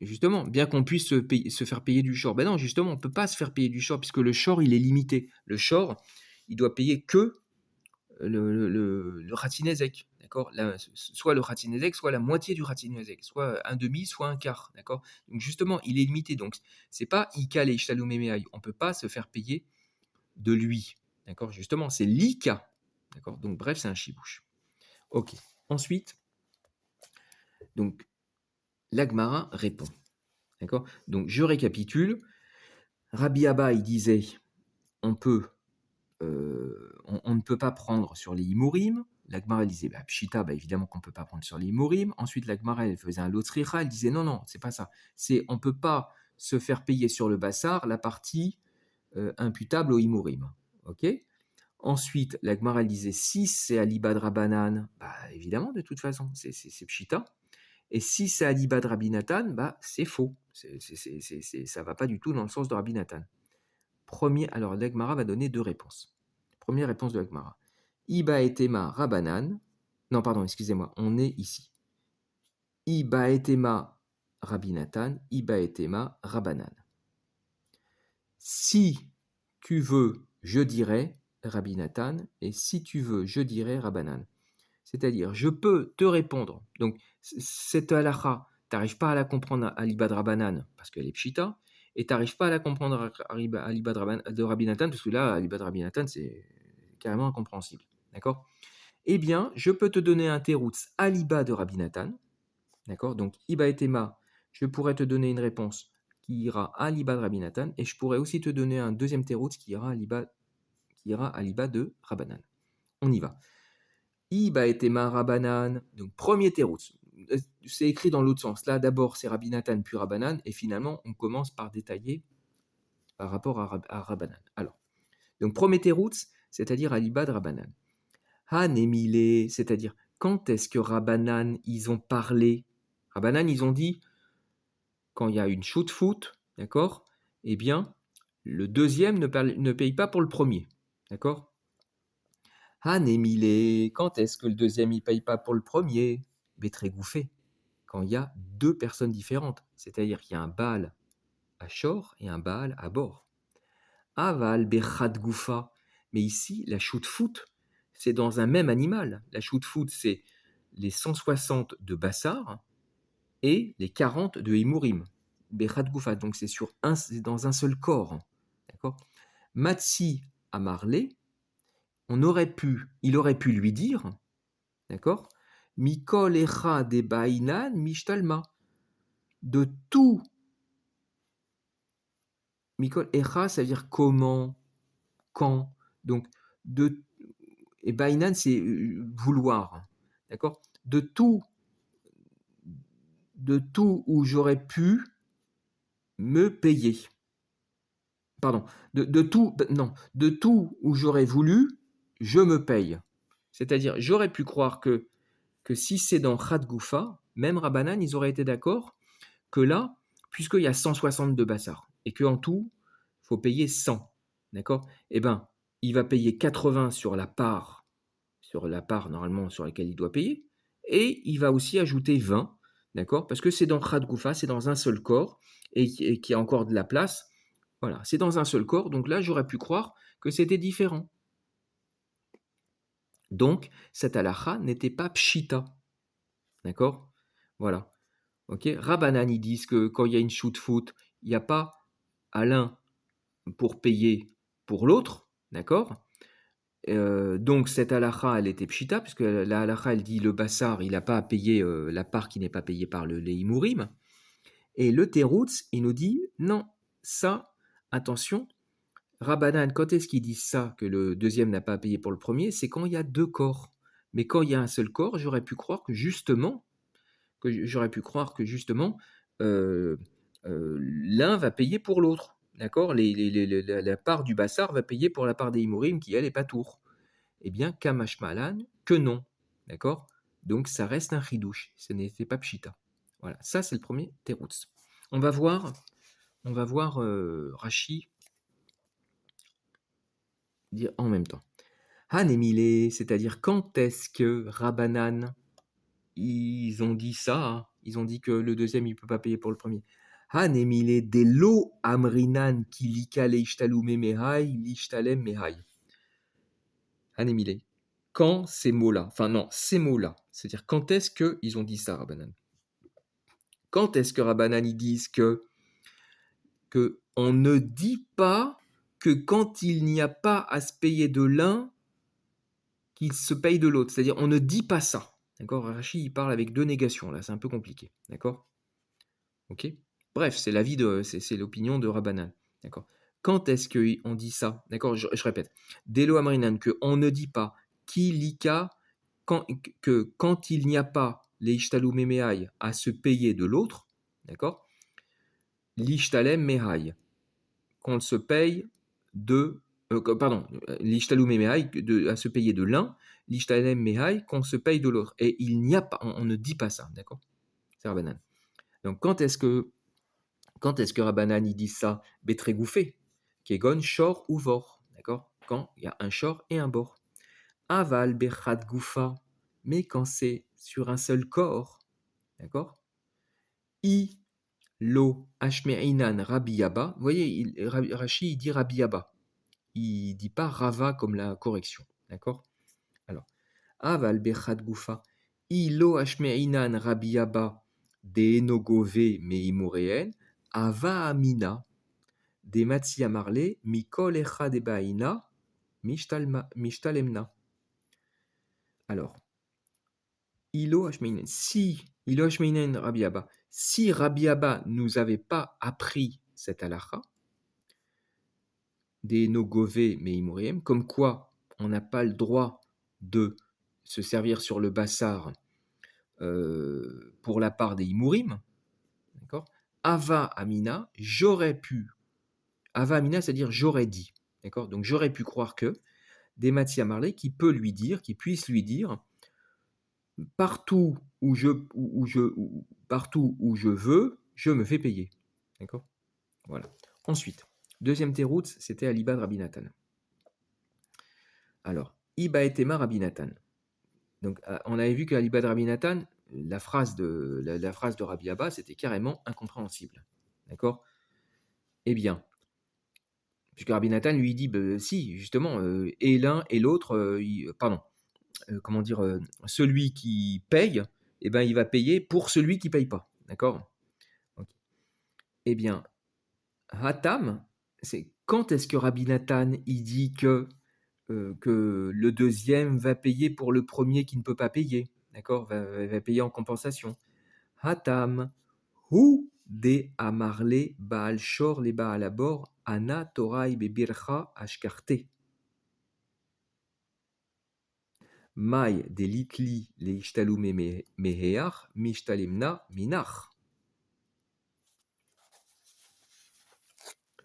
justement, bien qu'on puisse se faire payer du shor, ben non, justement, on ne peut pas se faire payer du shor puisque le shor, il est limité. Le shor, il doit payer que le Khatinezek, d'accord? Soit le Khatinezek, soit la moitié du Khatinezek, soit un demi, soit un quart, d'accord? Donc justement, il est limité. Donc c'est pas Ika le Ishtalou Memeaï. On ne peut pas se faire payer de lui, d'accord? Justement, c'est l'Ika, d'accord? Donc bref, c'est un chibouche. Ok. Ensuite, donc l'Agmara répond, d'accord? Donc je récapitule. Rabbi Abba, il disait, on peut on ne peut pas prendre sur les Imorim. La Gemara, elle disait, bah, Pshita, bah, évidemment qu'on ne peut pas prendre sur les Imorim. Ensuite, la Gemara, elle faisait un Lotzricha, elle disait, non, non, c'est pas ça. C'est, on ne peut pas se faire payer sur le Bassar la partie imputable au Imorim. Ok. Ensuite, la Gemara, elle disait, si c'est Alibad Rabanan, bah, évidemment, de toute façon, c'est Pshita. Et si c'est Alibad Rabinatan, bah, c'est faux. Ça ne va pas du tout dans le sens de Rabinatan. Alors, l'Agmara va donner deux réponses. Première réponse de l'Agmara. Iba etema rabanan. Non, pardon, excusez-moi, on est ici. Iba etema rabinatan, iba etema rabanan. Si tu veux, je dirais rabinatan, et si tu veux, je dirais rabanan. C'est-à-dire, je peux te répondre. Donc, cette halakha, tu n'arrives pas à la comprendre à l'ibad rabanan parce qu'elle est pshita, et tu n'arrives pas à la comprendre à l'ibad de rabinatan parce que là, à l'ibad rabinatan, c'est carrément incompréhensible. D'accord? Eh bien, je peux te donner un teroutz à l'ibad de rabinatan. D'accord? Donc, iba et tema, je pourrais te donner une réponse qui ira à l'ibad de rabinatan, et je pourrais aussi te donner un deuxième teroutz qui ira à l'ibad de rabanan. On y va. Iba et tema rabanan. Donc, premier teroutz. C'est écrit dans l'autre sens. Là, d'abord, c'est Rabinatan, puis Rabanan, et finalement, on commence par détailler par rapport à Rabanan. Alors, donc, premier teroutz, c'est-à-dire à l'ibad Rabanan. Hanemile, c'est-à-dire, quand est-ce que Rabanan, ils ont parlé? Rabanan, ils ont dit, quand il y a une shoot-foot, d'accord? Eh bien, le deuxième ne paye pas pour le premier, d'accord? Hanemile, quand est-ce que le deuxième, il paye pas pour le premier? Bétrégouffé, quand il y a deux personnes différentes, c'est-à-dire qu'il y a un Baal à Shor et un Baal à bord. Aval Bechad Goufa, mais ici, la shoot-foot, c'est dans un même animal. La shoot-foot, c'est les 160 de Bassar et les 40 de Imurim. Bechad Goufa, donc c'est dans un seul corps. D'accord? Matsi à Marley, il aurait pu lui dire, d'accord? Mikol Echa de Bainan Mishtalma, de tout. Mikol Echa, ça veut dire comment, quand. Donc, et Bainan, c'est vouloir. D'accord? De tout où j'aurais pu me payer. Pardon. De tout où j'aurais voulu, je me paye. C'est-à-dire, j'aurais pu croire que si c'est dans Khad Goufa, même Rabbanan, ils auraient été d'accord que là, puisqu'il y a 160 de Bassar, et qu'en tout, il faut payer 100, d'accord? Eh bien, il va payer 80 sur la part normalement sur laquelle il doit payer, et il va aussi ajouter 20, d'accord? Parce que c'est dans Khad Goufa, c'est dans un seul corps, et qu'il y a encore de la place. Voilà, c'est dans un seul corps, donc là, j'aurais pu croire que c'était différent. Donc, cette halakha n'était pas pshita, d'accord? Voilà. Ok, Rabbanan, ils disent que quand il y a une shoot-foot, il n'y a pas à l'un pour payer pour l'autre, d'accord? Donc cette halakha, elle était pshita, puisque la halakha, elle dit le bassar, il n'a pas à payer la part qui n'est pas payée par les imurim. Et le teroutz, il nous dit non, ça, attention, Rabbanan, quand est-ce qu'ils disent ça, que le deuxième n'a pas à payer pour le premier? C'est quand il y a deux corps. Mais quand il y a un seul corps, j'aurais pu croire que justement, euh, l'un va payer pour l'autre. D'accord? La part du bassar va payer pour la part des Imorim qui, elle, est pas tour. Eh bien, Kamash Malan, que non. D'accord? Donc, ça reste un chidouche. Ce n'était pas pshita. Voilà, ça, c'est le premier teroutz. On va voir Rashi dire en même temps. Hanemile, c'est-à-dire quand est-ce que Rabbanan, ils ont dit ça, hein, ils ont dit que le deuxième, il ne peut pas payer pour le premier. Hanemile delo amrinan kilika leishtalu memehai lishtalem mehai. Hanemile. Quand ces mots-là, enfin non, ces mots-là, c'est-à-dire quand est-ce qu'ils ont dit ça, Rabbanan? Quand est-ce que Rabbanan, ils disent que on ne dit pas que quand il n'y a pas à se payer de l'un, qu'il se paye de l'autre. C'est-à-dire, on ne dit pas ça. D'accord? Rachi, il parle avec deux négations, là, c'est un peu compliqué. D'accord? Ok? Bref, c'est l'avis c'est l'opinion de Rabbanan. D'accord? Quand est-ce qu'on dit ça? D'accord? Je répète. Delo Amrinan, que on ne dit pas Kilika, que quand il n'y a pas les Ishtalou Memehaï à se payer de l'autre, d'accord? L'Ishtalem Mehaï, qu'on se paye de. Pardon, l'Ishtalou Memehaï à se payer de l'un, l'Ishtalem Mehaï qu'on se paye de l'autre. Et il n'y a pas, on ne dit pas ça, d'accord? C'est Rabbanan. Donc quand est-ce que Rabbanan il dit ça? Betregoufé, Kegon, Shor ou Vor, d'accord? Quand il y a un Shor et un Bor. Aval, Bechad Goufa, mais quand c'est sur un seul corps, d'accord? I, Lo, Ashme'inan, Rabbi Yaba. Vous voyez, Rashi, il dit Rabbi Yaba. Il dit pas Rava comme la correction, d'accord? Alors, Aval, Bechad Goufa, I, Lo, Ashme'inan, Rabbi Yaba, de Enogove, Meimureen, Ava Amina, de Matsia Marle, Mikol Echad Ebaina, Mishtalemna. Alors, Ilo Hashmeinen, Rabbi Abba, si Rabbi Abba nous avait pas appris cette halakha, des Nogové Meimuriem, comme quoi on n'a pas le droit de se servir sur le bassar pour la part des Imurim, d'accord? Ava Amina, j'aurais pu, Ava Amina, c'est-à-dire j'aurais dit, d'accord? Donc j'aurais pu croire que des Matzia Marley qui peut lui dire, qui puisse lui dire, partout partout où je veux, je me fais payer. D'accord? Voilà. Ensuite, deuxième teroutz, c'était Aliba de Rabbi Nathan. Alors, Iba et Tema Rabbi Nathan. Donc, on avait vu qu'Aliba de Rabbi Nathan, la phrase de Rabbi Abba, c'était carrément incompréhensible. D'accord? Eh bien, puisque Rabbi Nathan lui dit, si, justement, et l'un et l'autre, pardon, comment dire, celui qui paye, eh ben, il va payer pour celui qui ne paye pas. D'accord? Okay. Eh bien, Hatam, c'est quand est-ce que Rabbi Nathan il dit que le deuxième va payer pour le premier qui ne peut pas payer, d'accord, va payer en compensation. Hatam, hu de amarle baal shor le baal abor, ana torai bebircha ashkarte. Mai de litli le ishtalu meheach, mishtalimna minach.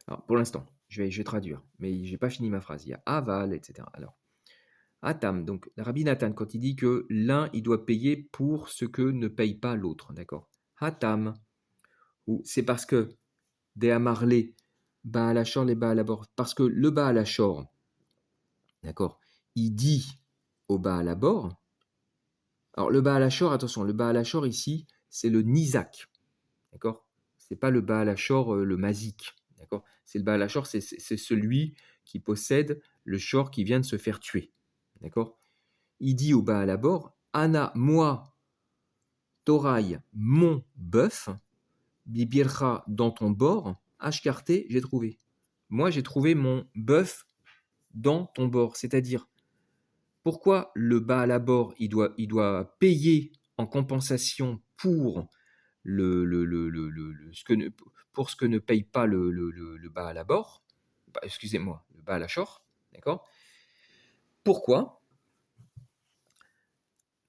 Alors, pour l'instant, je vais traduire, mais je n'ai pas fini ma phrase. Il y a aval, etc. Alors, Atam, donc Rabbi Nathan, quand il dit que l'un, il doit payer pour ce que ne paye pas l'autre, d'accord? Hatam, ou c'est parce que des Amarlé, Baalachor, les Baalabor, parce que le Baalachor, d'accord, il dit au Baalabor, alors le Baalachor, attention, le Baalachor ici, c'est le Nizak, d'accord? C'est pas le Baalachor, le Mazik, d'accord? C'est le Baalachor, c'est celui qui possède le Shor qui vient de se faire tuer, d'accord? Il dit au Baalabor, Anna, moi, Toraï, mon bœuf, Bibircha, dans ton bord, Ashkarté, j'ai trouvé. Moi, j'ai trouvé mon bœuf dans ton bord. C'est-à-dire, pourquoi le Baalabor, il doit payer en compensation pour pour ce que ne paye pas le Baalabor, excusez-moi, le Baalachor, d'accord? Pourquoi?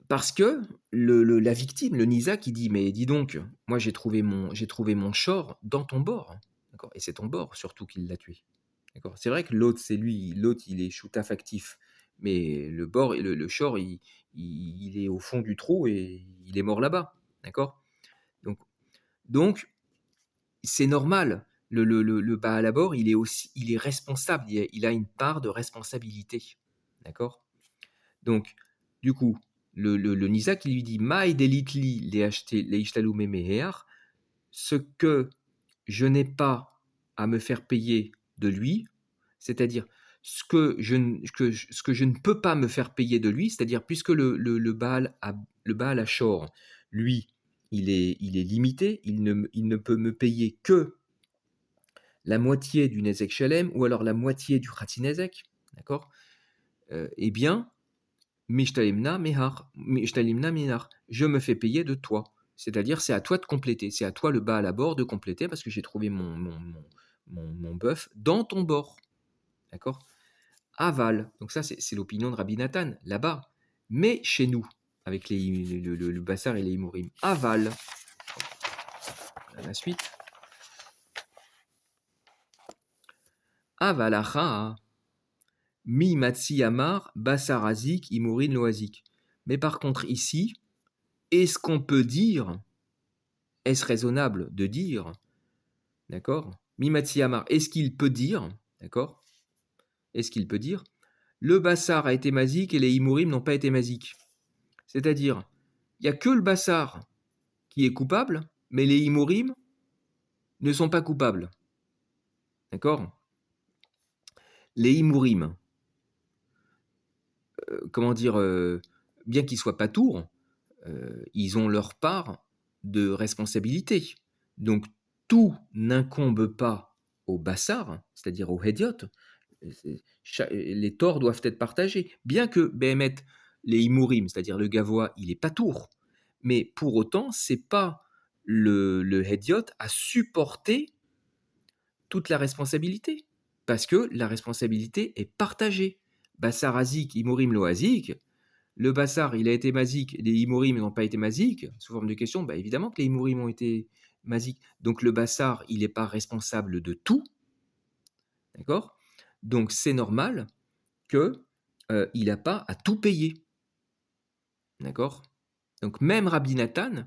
Parce que la victime, le Nisa, qui dit, mais dis donc, moi j'ai trouvé mon shor dans ton bord, d'accord? Et c'est ton bord surtout qui l'a tué, d'accord? C'est vrai que l'autre, c'est lui, l'autre il est shootaf actif, mais le bord, le shor, il est au fond du trou et il est mort là-bas, d'accord? Donc c'est normal. Le Baalabor, il est responsable, il a une part de responsabilité, d'accord? Donc, du coup, le Nizak, il lui dit Maï delitli les ishtalume mehear, ce que je n'ai pas à me faire payer de lui, c'est-à-dire ce que je ne peux pas me faire payer de lui, c'est-à-dire puisque le Baal Hachor, lui, il est limité, il ne peut me payer que la moitié du Nezek Shalem ou alors la moitié du Khatsi Nezek, d'accord. Eh bien, Mishtalimna Mehar, Mishtalimna Minar, je me fais payer de toi. C'est-à-dire, c'est à toi de compléter, c'est à toi le bas à la bord de compléter parce que j'ai trouvé mon bœuf dans ton bord. D'accord. Aval, donc ça c'est l'opinion de Rabbi Nathan, là-bas. Mais chez nous, avec le Bassar et les Imourim, aval. La suite. Avalacha, mi matsi amar, Bassar azik, Imourin loazik. Mais par contre, ici, est-ce qu'on peut dire, est-ce raisonnable de dire, d'accord, mi matsi amar, est-ce qu'il peut dire, d'accord, est-ce qu'il peut dire, le Bassar a été mazik et les Imourim n'ont pas été mazik. C'est-à-dire, il n'y a que le Bassar qui est coupable, mais les Imourim ne sont pas coupables. D'accord. Les Imourim, comment dire, bien qu'ils soient pas tours, ils ont leur part de responsabilité. Donc, tout n'incombe pas au Bassar, c'est-à-dire au Hédiot. Les torts doivent être partagés. Bien que Béhémet, les Imourim, c'est-à-dire le Gavois, il est pas tour. Mais pour autant, c'est pas le Hédiot à supporter toute la responsabilité. Parce que la responsabilité est partagée. Bassar Azik, Imourim Loazik, le Bassar, il a été mazik, les Imourim n'ont pas été mazik, sous forme de question, bah évidemment que les Imourim ont été mazik. Donc le Bassar, il n'est pas responsable de tout, d'accord. Donc c'est normal que il n'a pas à tout payer, d'accord. Donc même Rabbi Nathan,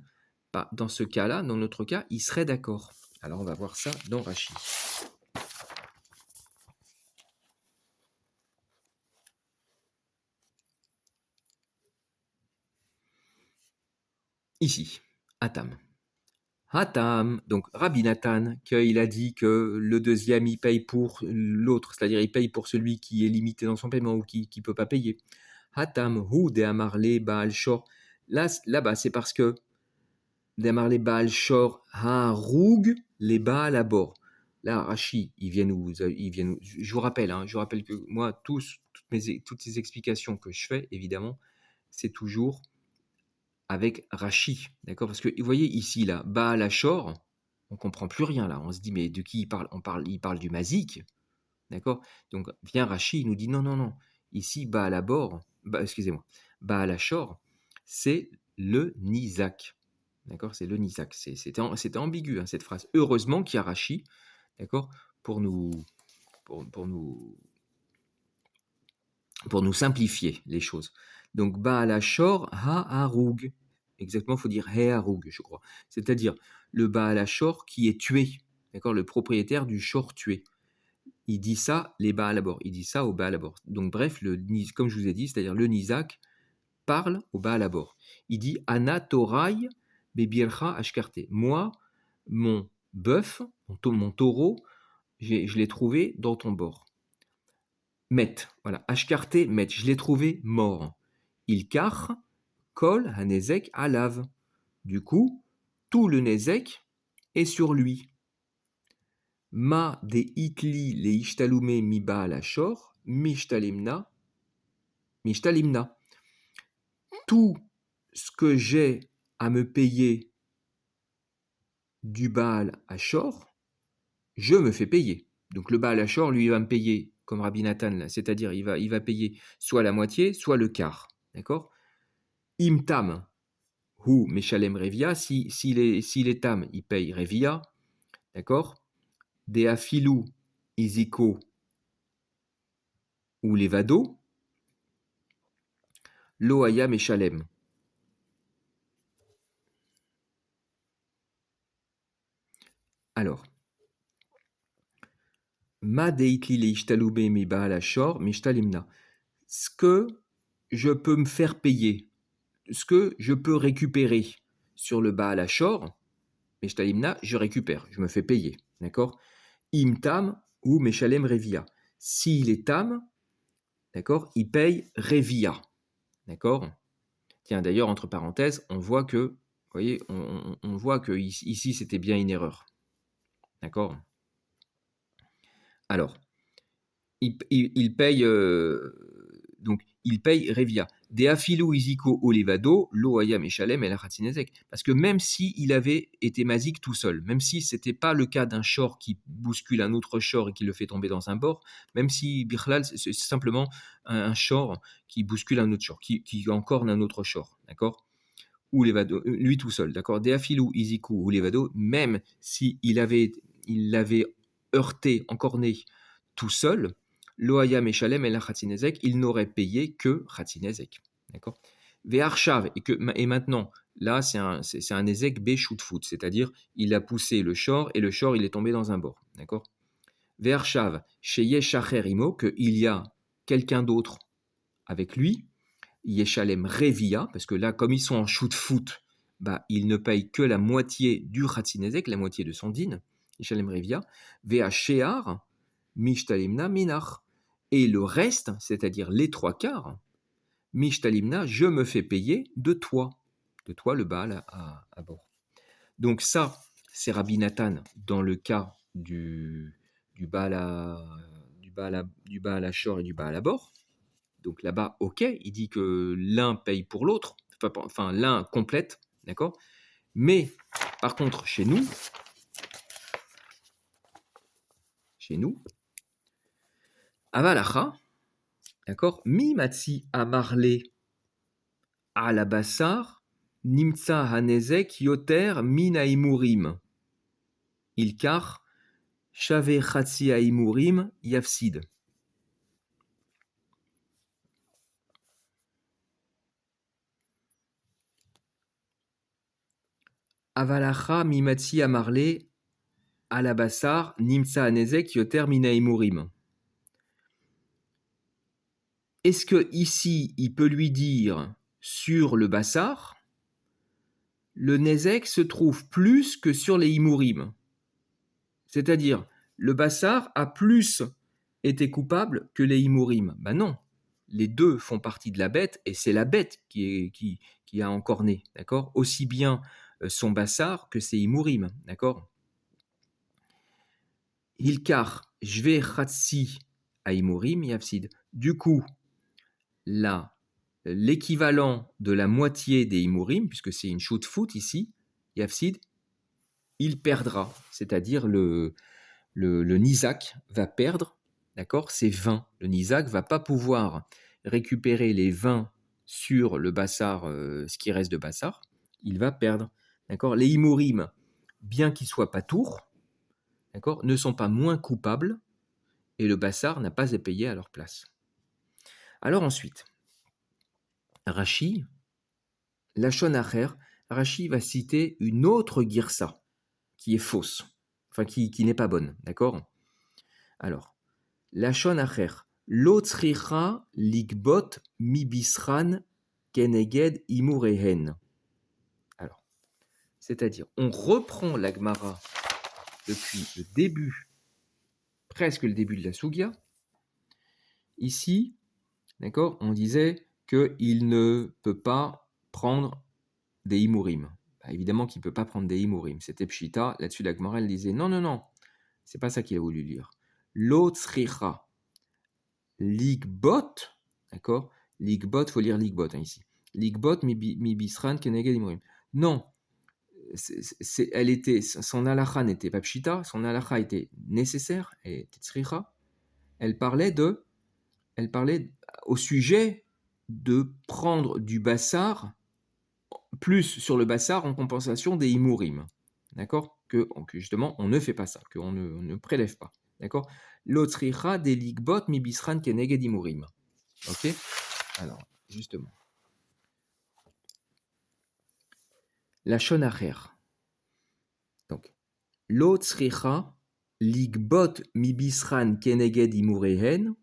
bah, dans ce cas-là, dans notre cas, il serait d'accord. Alors on va voir ça dans Rashi. Ici, Atam. Hatam, donc Rabbi Nathan, qu'il a dit que le deuxième, il paye pour l'autre, c'est-à-dire il paye pour celui qui est limité dans son paiement ou qui ne peut pas payer. Hatam, hu de amarle Baal Shor. Là-bas, c'est parce que de amarle Baal Shor, haroug les Baal à bord. Là, Rashi, je vous rappelle, je vous rappelle que moi, toutes ces explications que je fais, évidemment, c'est toujours avec Rashi, d'accord. Parce que vous voyez ici, là, Baal Hachor, on comprend plus rien, là. On se dit, mais de qui il parle? Il parle du Mazik, d'accord. Donc, vient Rashi, il nous dit, non, non, non. Ici, Baal Habor, excusez-moi, Baal Hachor, c'est le Nizak, d'accord. C'est le Nizak. C'était ambigu, cette phrase. Heureusement qu'il y a Rashi, d'accord, pour nous, pour nous, pour nous simplifier les choses. Donc, Baal Hachor ha-haroug. Exactement, il faut dire Heharoug, je crois. C'est-à-dire le Baal Hachor qui est tué. D'accord, le propriétaire du Shor tué. Il dit ça, les Baal Habor. Il dit ça au Baal Habor. Donc, bref, comme je vous ai dit, c'est-à-dire le Nizak parle au Baal Habor. Il dit Ana Toraï Bebircha Ashkarte. Moi, mon bœuf, mon taureau, je l'ai trouvé dans ton bord. Met, voilà, Ashkarte, Met, je l'ai trouvé mort. Il kar, kol hanezek alav. Du coup, tout le nezek est sur lui. Ma de itli le ishtalume mi baal hachor, mishtalimna. Tout ce que j'ai à me payer du Baal Hachor, je me fais payer. Donc le Baal Hachor, lui, il va me payer, comme Rabbi Nathan, c'est-à-dire il va payer soit la moitié, soit le quart. D'accord. Imtam, ou Meshalem Revia, s'il est tam, il paye Revia. D'accord. Des afilou, Isiko ou Levado, Loaya Meshalem. Alors, Ma deitli le ishtalube mi baal ashor mishtalimna. Ce que je peux me faire payer, ce que je peux récupérer sur le Baal Hachor, Meshtalimna, je récupère, je me fais payer, d'accord? Im tam ou Meshalem Revia. S'il est tam, d'accord, il paye Revia, d'accord? Tiens, d'ailleurs, entre parenthèses, on voit que, vous voyez, on voit que ici, c'était bien une erreur, d'accord? Alors, il paye donc il paye Revia. De afilu isiko olevado, lo ayam eshalem el achatzinezek. Parce que même si il avait été mazik tout seul, même si c'était pas le cas d'un shor qui bouscule un autre shor et qui le fait tomber dans un bord, même si Bichlal c'est simplement un shor qui bouscule un autre shor, qui encorne un autre shor, d'accord? Ou levado, lui tout seul, d'accord? De afilu isiko ou levado, même si il l'avait heurté, encorné tout seul, Loaya Meshalem et la Khatzinezek, il n'aurait payé que Khatzinezek. D'accord? Ve'arshav, et maintenant, là, c'est un Ezek B shoot foot, c'est-à-dire, il a poussé le shor, et le shor, il est tombé dans un bord. D'accord? Ve'arshav, chez Yeshacher Imo, qu'il y a quelqu'un d'autre avec lui, Yeshalem Revia, parce que là, comme ils sont en shoot foot, bah, il ne paye que la moitié du Khatzinezek, la moitié de son din, Yeshalem Revia, Ve'a Shear, Mishtalimna Minach. Et le reste, c'est-à-dire les trois quarts, Mishtalimna, je me fais payer de toi le Baal à bord. Donc ça, c'est Rabbi Nathan dans le cas du Baal à Shor et du Baal à bord. Donc là-bas, ok, il dit que l'un paye pour l'autre, enfin l'un complète, d'accord. Mais par contre, chez nous, Avalacha, d'accord, mi matzi amarle à la bassar, nimtsa hanezek yoter min haimurim. Ilkar, shave chatsi haimurim yafsid. Avalacha mimatsi amarle à la bassar, nimtsa hanezek yoter min haimurim. Est-ce que ici, il peut lui dire sur le bassar, le nezek se trouve plus que sur les himurim? C'est-à-dire, le bassar a plus été coupable que les himurim. Ben non, les deux font partie de la bête et c'est la bête qui a encorné, d'accord? Aussi bien son bassar que ses himurim, d'accord? Hilkar, jve chatsi à himurim yafsid. Du coup, là, l'équivalent de la moitié des himurim, puisque c'est une shoot foot ici, yafsid, il perdra, c'est-à-dire le Nizak va perdre, d'accord, ses 20. Le Nizak va pas pouvoir récupérer les 20 sur le Bassar, ce qui reste de Bassar, il va perdre, d'accord. Les Himurim, bien qu'ils soient pas tours, d'accord, ne sont pas moins coupables et le Bassar n'a pas à payer à leur place. Alors ensuite, Rashi, Lachon Acher, Rashi va citer une autre girsa qui est fausse, enfin qui n'est pas bonne, d'accord. Alors, Lachon Acher, lo tzricha ligbot mibisran keneged imurehen. Alors, c'est-à-dire, on reprend la Gemara depuis le début, presque le début de la Sugya. Ici, d'accord, on disait qu'il ne peut pas prendre des imurim. Bah, évidemment qu'il ne peut pas prendre des imurim. C'était pshita. Là-dessus, la Gemara, elle disait non, non, non. C'est pas ça qu'il a voulu dire. Lo tzricha ligbot, d'accord? Ligbot, faut lire ligbot hein, ici. Ligbot mi bisran keneged imurim. Non, elle était, son halakha n'était pas pshita, son halakha était nécessaire, et tzricha. Elle parlait au sujet de prendre du bassar, plus sur le bassar en compensation des imurim. D'accord? Que justement, on ne fait pas ça, qu'on ne prélève pas. D'accord? L'otzricha des ligbot mi bisran keneged imurim. Ok? Alors, justement. La shonacher. Donc, l'otzricha ligbot mi bisran keneged imurehen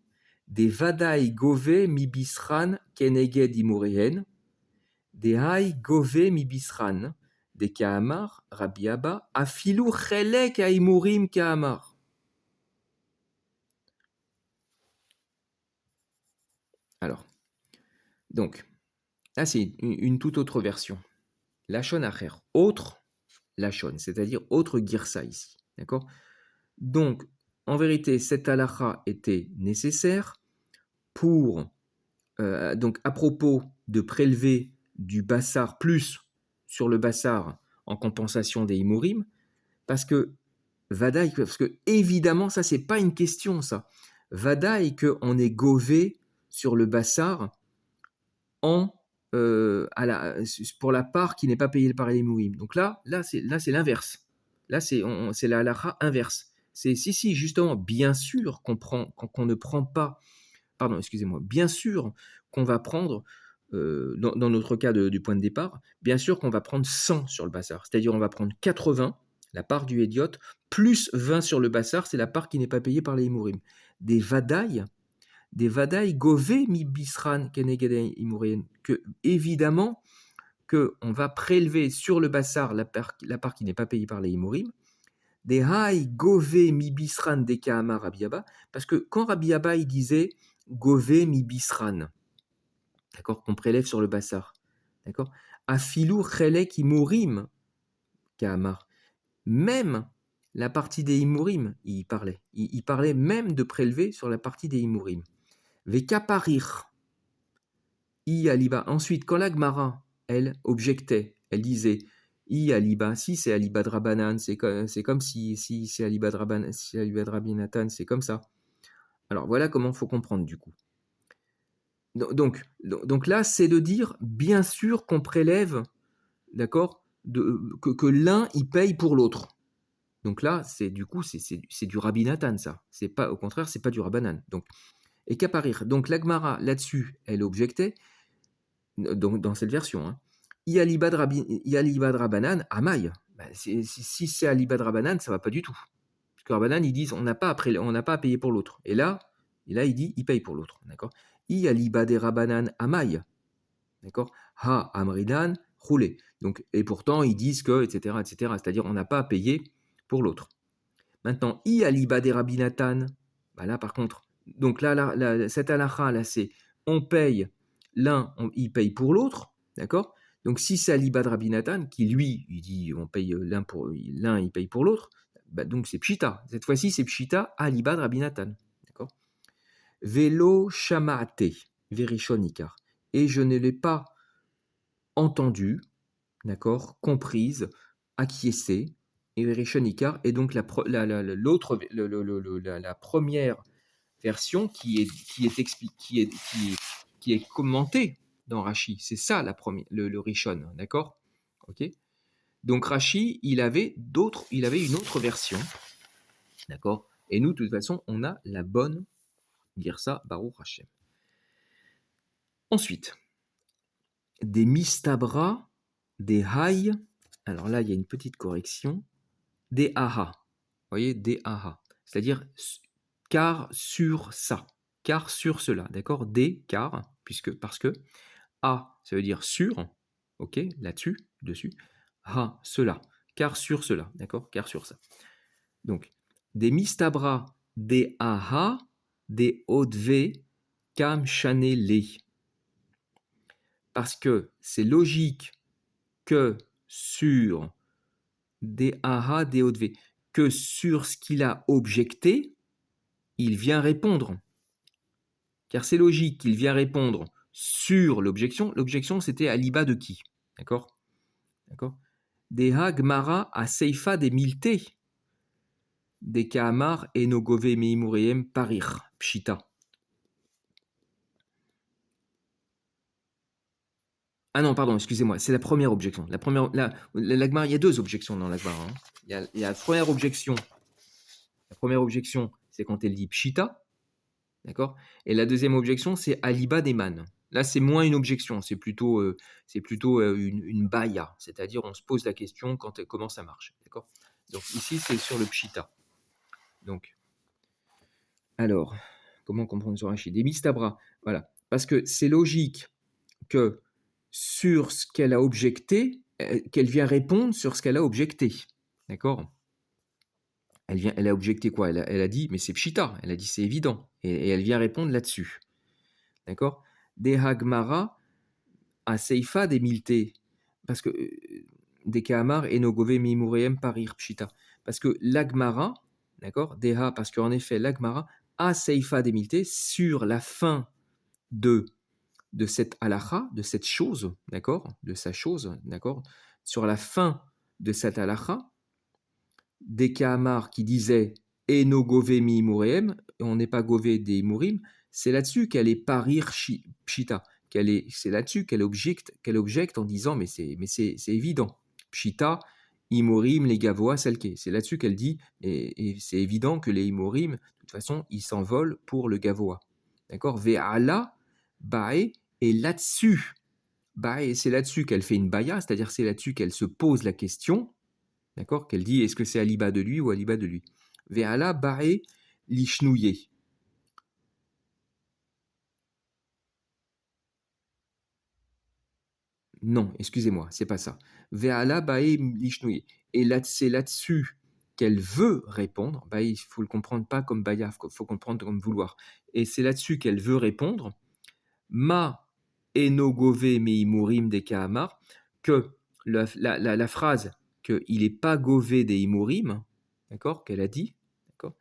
des vadai gove mi bisran keneged imurien, des hai gove mi bisran, des kaamar, Rabbi Abba, afilu chelek aimurim kaamar. Alors, donc, là c'est une toute autre version. Lachon acher, autre Lachon, c'est-à-dire autre girsa ici. D'accord? Donc, en vérité, cette halakha était nécessaire pour, donc à propos de prélever du bassar plus sur le bassar en compensation des imurim, parce que Vadaï, parce que évidemment, ça c'est pas une question, ça. Vadaï qu'on est gové sur le bassar en pour la part qui n'est pas payée par les imurim. Donc là c'est l'inverse. Là c'est la halakha inverse. C'est si justement bien sûr qu'on ne prend pas, pardon, excusez-moi, bien sûr qu'on va prendre, dans notre cas du point de départ, bien sûr qu'on va prendre 100 sur le bassar. C'est-à-dire on va prendre 80, la part du Hédiot, plus 20 sur le bassar, c'est la part qui n'est pas payée par les Imurim. Des Vadaï gové mi bisran keneged Imurim, que évidemment qu'on va prélever sur le bassar la part qui n'est pas payée par les Imurim, des Haï gové mi bisran des Kahama Rabbi Abba, parce que quand Rabbi Abba il disait gové mi bisran, d'accord, qu'on prélève sur le bassar, d'accord, afilou chelek imurim Kahamar, même la partie des imurim, il parlait même de prélever sur la partie des imurim. Vekaparir, i aliba. Ensuite, quand la Gemara, elle objectait, elle disait i aliba, si c'est aliba de Rabbanan, c'est comme si c'est aliba de Rabbanan, si aliba de Rabbi Nathan, c'est comme ça. Alors voilà comment il faut comprendre du coup. Donc là, c'est de dire, bien sûr qu'on prélève, d'accord, que l'un il paye pour l'autre. Donc là, c'est du coup, c'est du Rabbi Nathan, ça. C'est pas, au contraire, c'est pas du Rabbanan. Donc, et qu'aparir. Donc l'Agmara, là-dessus, elle objectait, donc dans cette version, hein. Yalibad Rabbanan, Amaï. Ben, si c'est Alibad Rabbanan, ça va pas du tout. Parce que Rabbanan, ils disent, on n'a pas à payer pour l'autre. Et là, il dit, il paye pour l'autre. D'accord? Yalibad Rabbanan, Amaï. D'accord? Ha Amridan, roulé. Donc, et pourtant, ils disent que, etc., etc. C'est-à-dire, on n'a pas à payer pour l'autre. Maintenant, I aliba des Rabinatan. Bah là, par contre, donc là cette halakha, là, c'est on paye l'un, il paye pour l'autre. D'accord? Donc, si c'est aliba de Rabinatan, qui lui, il dit on paye l'un, il paye pour l'autre, bah, donc c'est Pshita. Cette fois-ci, c'est Pshita aliba de Rabinatan. D'accord? Velo shamate, verishon et je ne l'ai pas entendu, d'accord, comprise, acquiescée, et Rishon Ikar, et donc la première version qui est commentée dans Rashi. C'est ça le Rishon, d'accord? Ok. Donc Rashi, il avait une autre version, d'accord? Et nous, de toute façon, on a la bonne Girsa Baruch Hashem. Ensuite, des mistabra, des haï. Alors là, il y a une petite correction. Des aha. Vous voyez, des aha. C'est-à-dire car sur ça. Car sur cela. D'accord? Des car, parce que a, ça veut dire sur. Ok? Là-dessus, dessus. Ha, cela. Car sur cela. D'accord? Car sur ça. Donc, des mistabra, des aha, des odve, kam chanele. Parce que c'est logique que sur des aha, des odve, que sur ce qu'il a objecté, il vient répondre. Car c'est logique qu'il vient répondre sur l'objection. L'objection, c'était à l'iba de qui? D'accord? D'accord? Des hagmara à seifa des milté. Des kaamar et nogove meimuriem parir. Pshita. Ah non, pardon, excusez-moi, c'est la première objection. L'agmar, il y a deux objections dans l'agmar. Hein. Il y a la première objection. La première objection, c'est quand elle dit pshita. D'accord? Et la deuxième objection, c'est aliba des man. Là, c'est moins une objection, c'est plutôt une baya, c'est-à-dire on se pose la question comment ça marche. D'accord? Donc ici, c'est sur le pshita. Donc, alors, comment comprendre sur Rachid? Des mistabra, voilà. Parce que c'est logique que sur ce qu'elle a objecté, qu'elle vient répondre sur ce qu'elle a objecté. D'accord? Elle a objecté quoi? Elle a dit, mais c'est pshita, elle a dit c'est évident. Et elle vient répondre là-dessus. D'accord? Des hagmara à seifa des milté. Parce que des kahamar et nogove mimureem parir pshita. Parce que l'agmara, d'accord? Deha, parce qu'en effet, l'agmara a seifa des milté sur la fin de cette halakha, de cette chose, d'accord? De sa chose, d'accord? Sur la fin de cette halakha, des Kahamar qui disaient Eno gove mi imureem, on n'est pas gové des imurim, c'est là-dessus qu'elle est parir pshita, c'est là-dessus qu'elle objecte en disant mais c'est évident. Pshita, imurim, les gavoa, selke. C'est là-dessus qu'elle dit et c'est évident que les imurim, de toute façon, ils s'envolent pour le gavoa. D'accord? Ve'ala, bae, et là-dessus, bae, c'est là-dessus qu'elle fait une baya, c'est-à-dire c'est là-dessus qu'elle se pose la question. D'accord? Qu'elle dit est-ce que c'est Aliba de lui ou Aliba de lui? Ve'ala bae lishnouye. Non, excusez-moi, c'est pas ça. Ve'ala bae lishnouye. Et là, c'est là-dessus qu'elle veut répondre. Bah, il faut le comprendre pas comme baya, il faut comprendre comme vouloir. Et c'est là-dessus qu'elle veut répondre. Ma enogove meimurim de kahamar, que la phrase qu'il n'est pas gové des imurim, d'accord, qu'elle a dit, d'accord,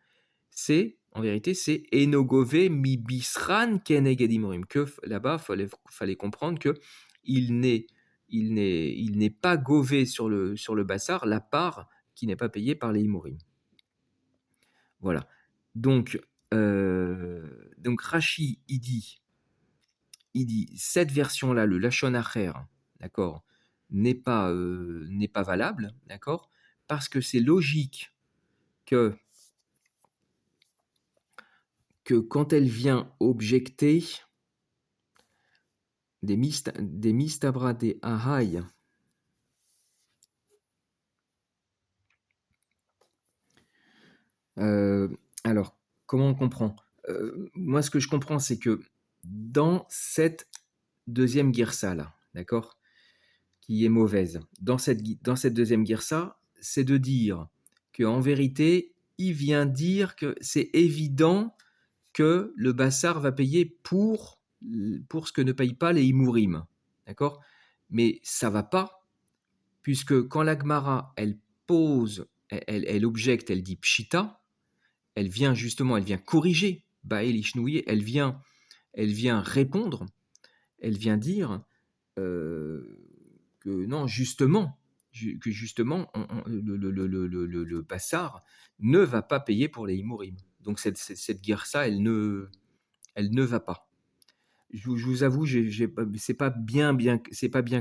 c'est, en vérité, c'est enogove mi bisran keneged imurim, que là-bas, fallait comprendre que il n'est, il n'est pas gové sur le bassar, la part qui n'est pas payée par les imurim. Voilà. Donc Rashi, il dit cette version-là, le Lachon Acher, d'accord, n'est pas valable, d'accord, parce que c'est logique que quand elle vient objecter des mistabra des ahai, euh, alors comment on comprend? Moi, ce que je comprends, c'est que dans cette deuxième girsa là, d'accord, qui est mauvaise, dans cette deuxième girsa, c'est de dire que en vérité, il vient dire que c'est évident que le Bassar va payer pour ce que ne payent pas les Imurim. D'accord? Mais ça va pas, puisque quand l'Agmara, elle pose, elle objecte, elle dit Pshita, elle vient corriger Baël Ishnouye, elle vient répondre, elle vient dire que non, justement, le Bassar ne va pas payer pour les Imurim. Donc cette guerre-ça, elle ne va pas. Je vous avoue, c'est pas bien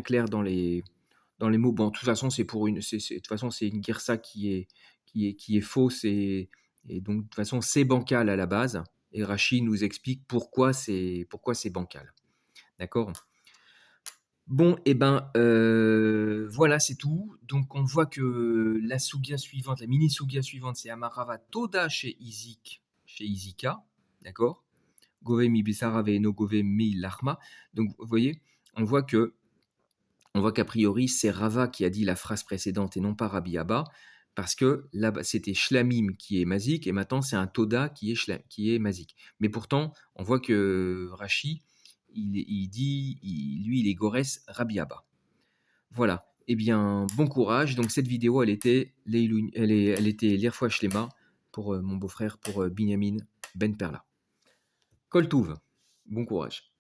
clair dans les mots. Bon, de toute façon, de toute façon, c'est une guersa qui est fausse et donc de toute façon, c'est bancal à la base. Et Rachid nous explique pourquoi c'est bancal. D'accord? Bon, et ben voilà, c'est tout. Donc on voit que la sougia suivante, la mini sougia suivante, c'est Amarava Toda chez Izika, d'accord? Gove mi bisarave no gove mi lachma. Donc, vous voyez, on voit qu'a priori, c'est Rava qui a dit la phrase précédente et non pas Rabbi Abba, parce que là, c'était Shlamim qui est mazik et maintenant c'est un Toda qui est mazik. Mais pourtant, on voit que Rashi, il dit, lui, il est Gores Rabbi Abba. Voilà. Eh bien, bon courage. Donc, cette vidéo, elle était l'Irfoua Shlema pour mon beau-frère, pour Binyamin Ben Perla. Kol Touv, bon courage.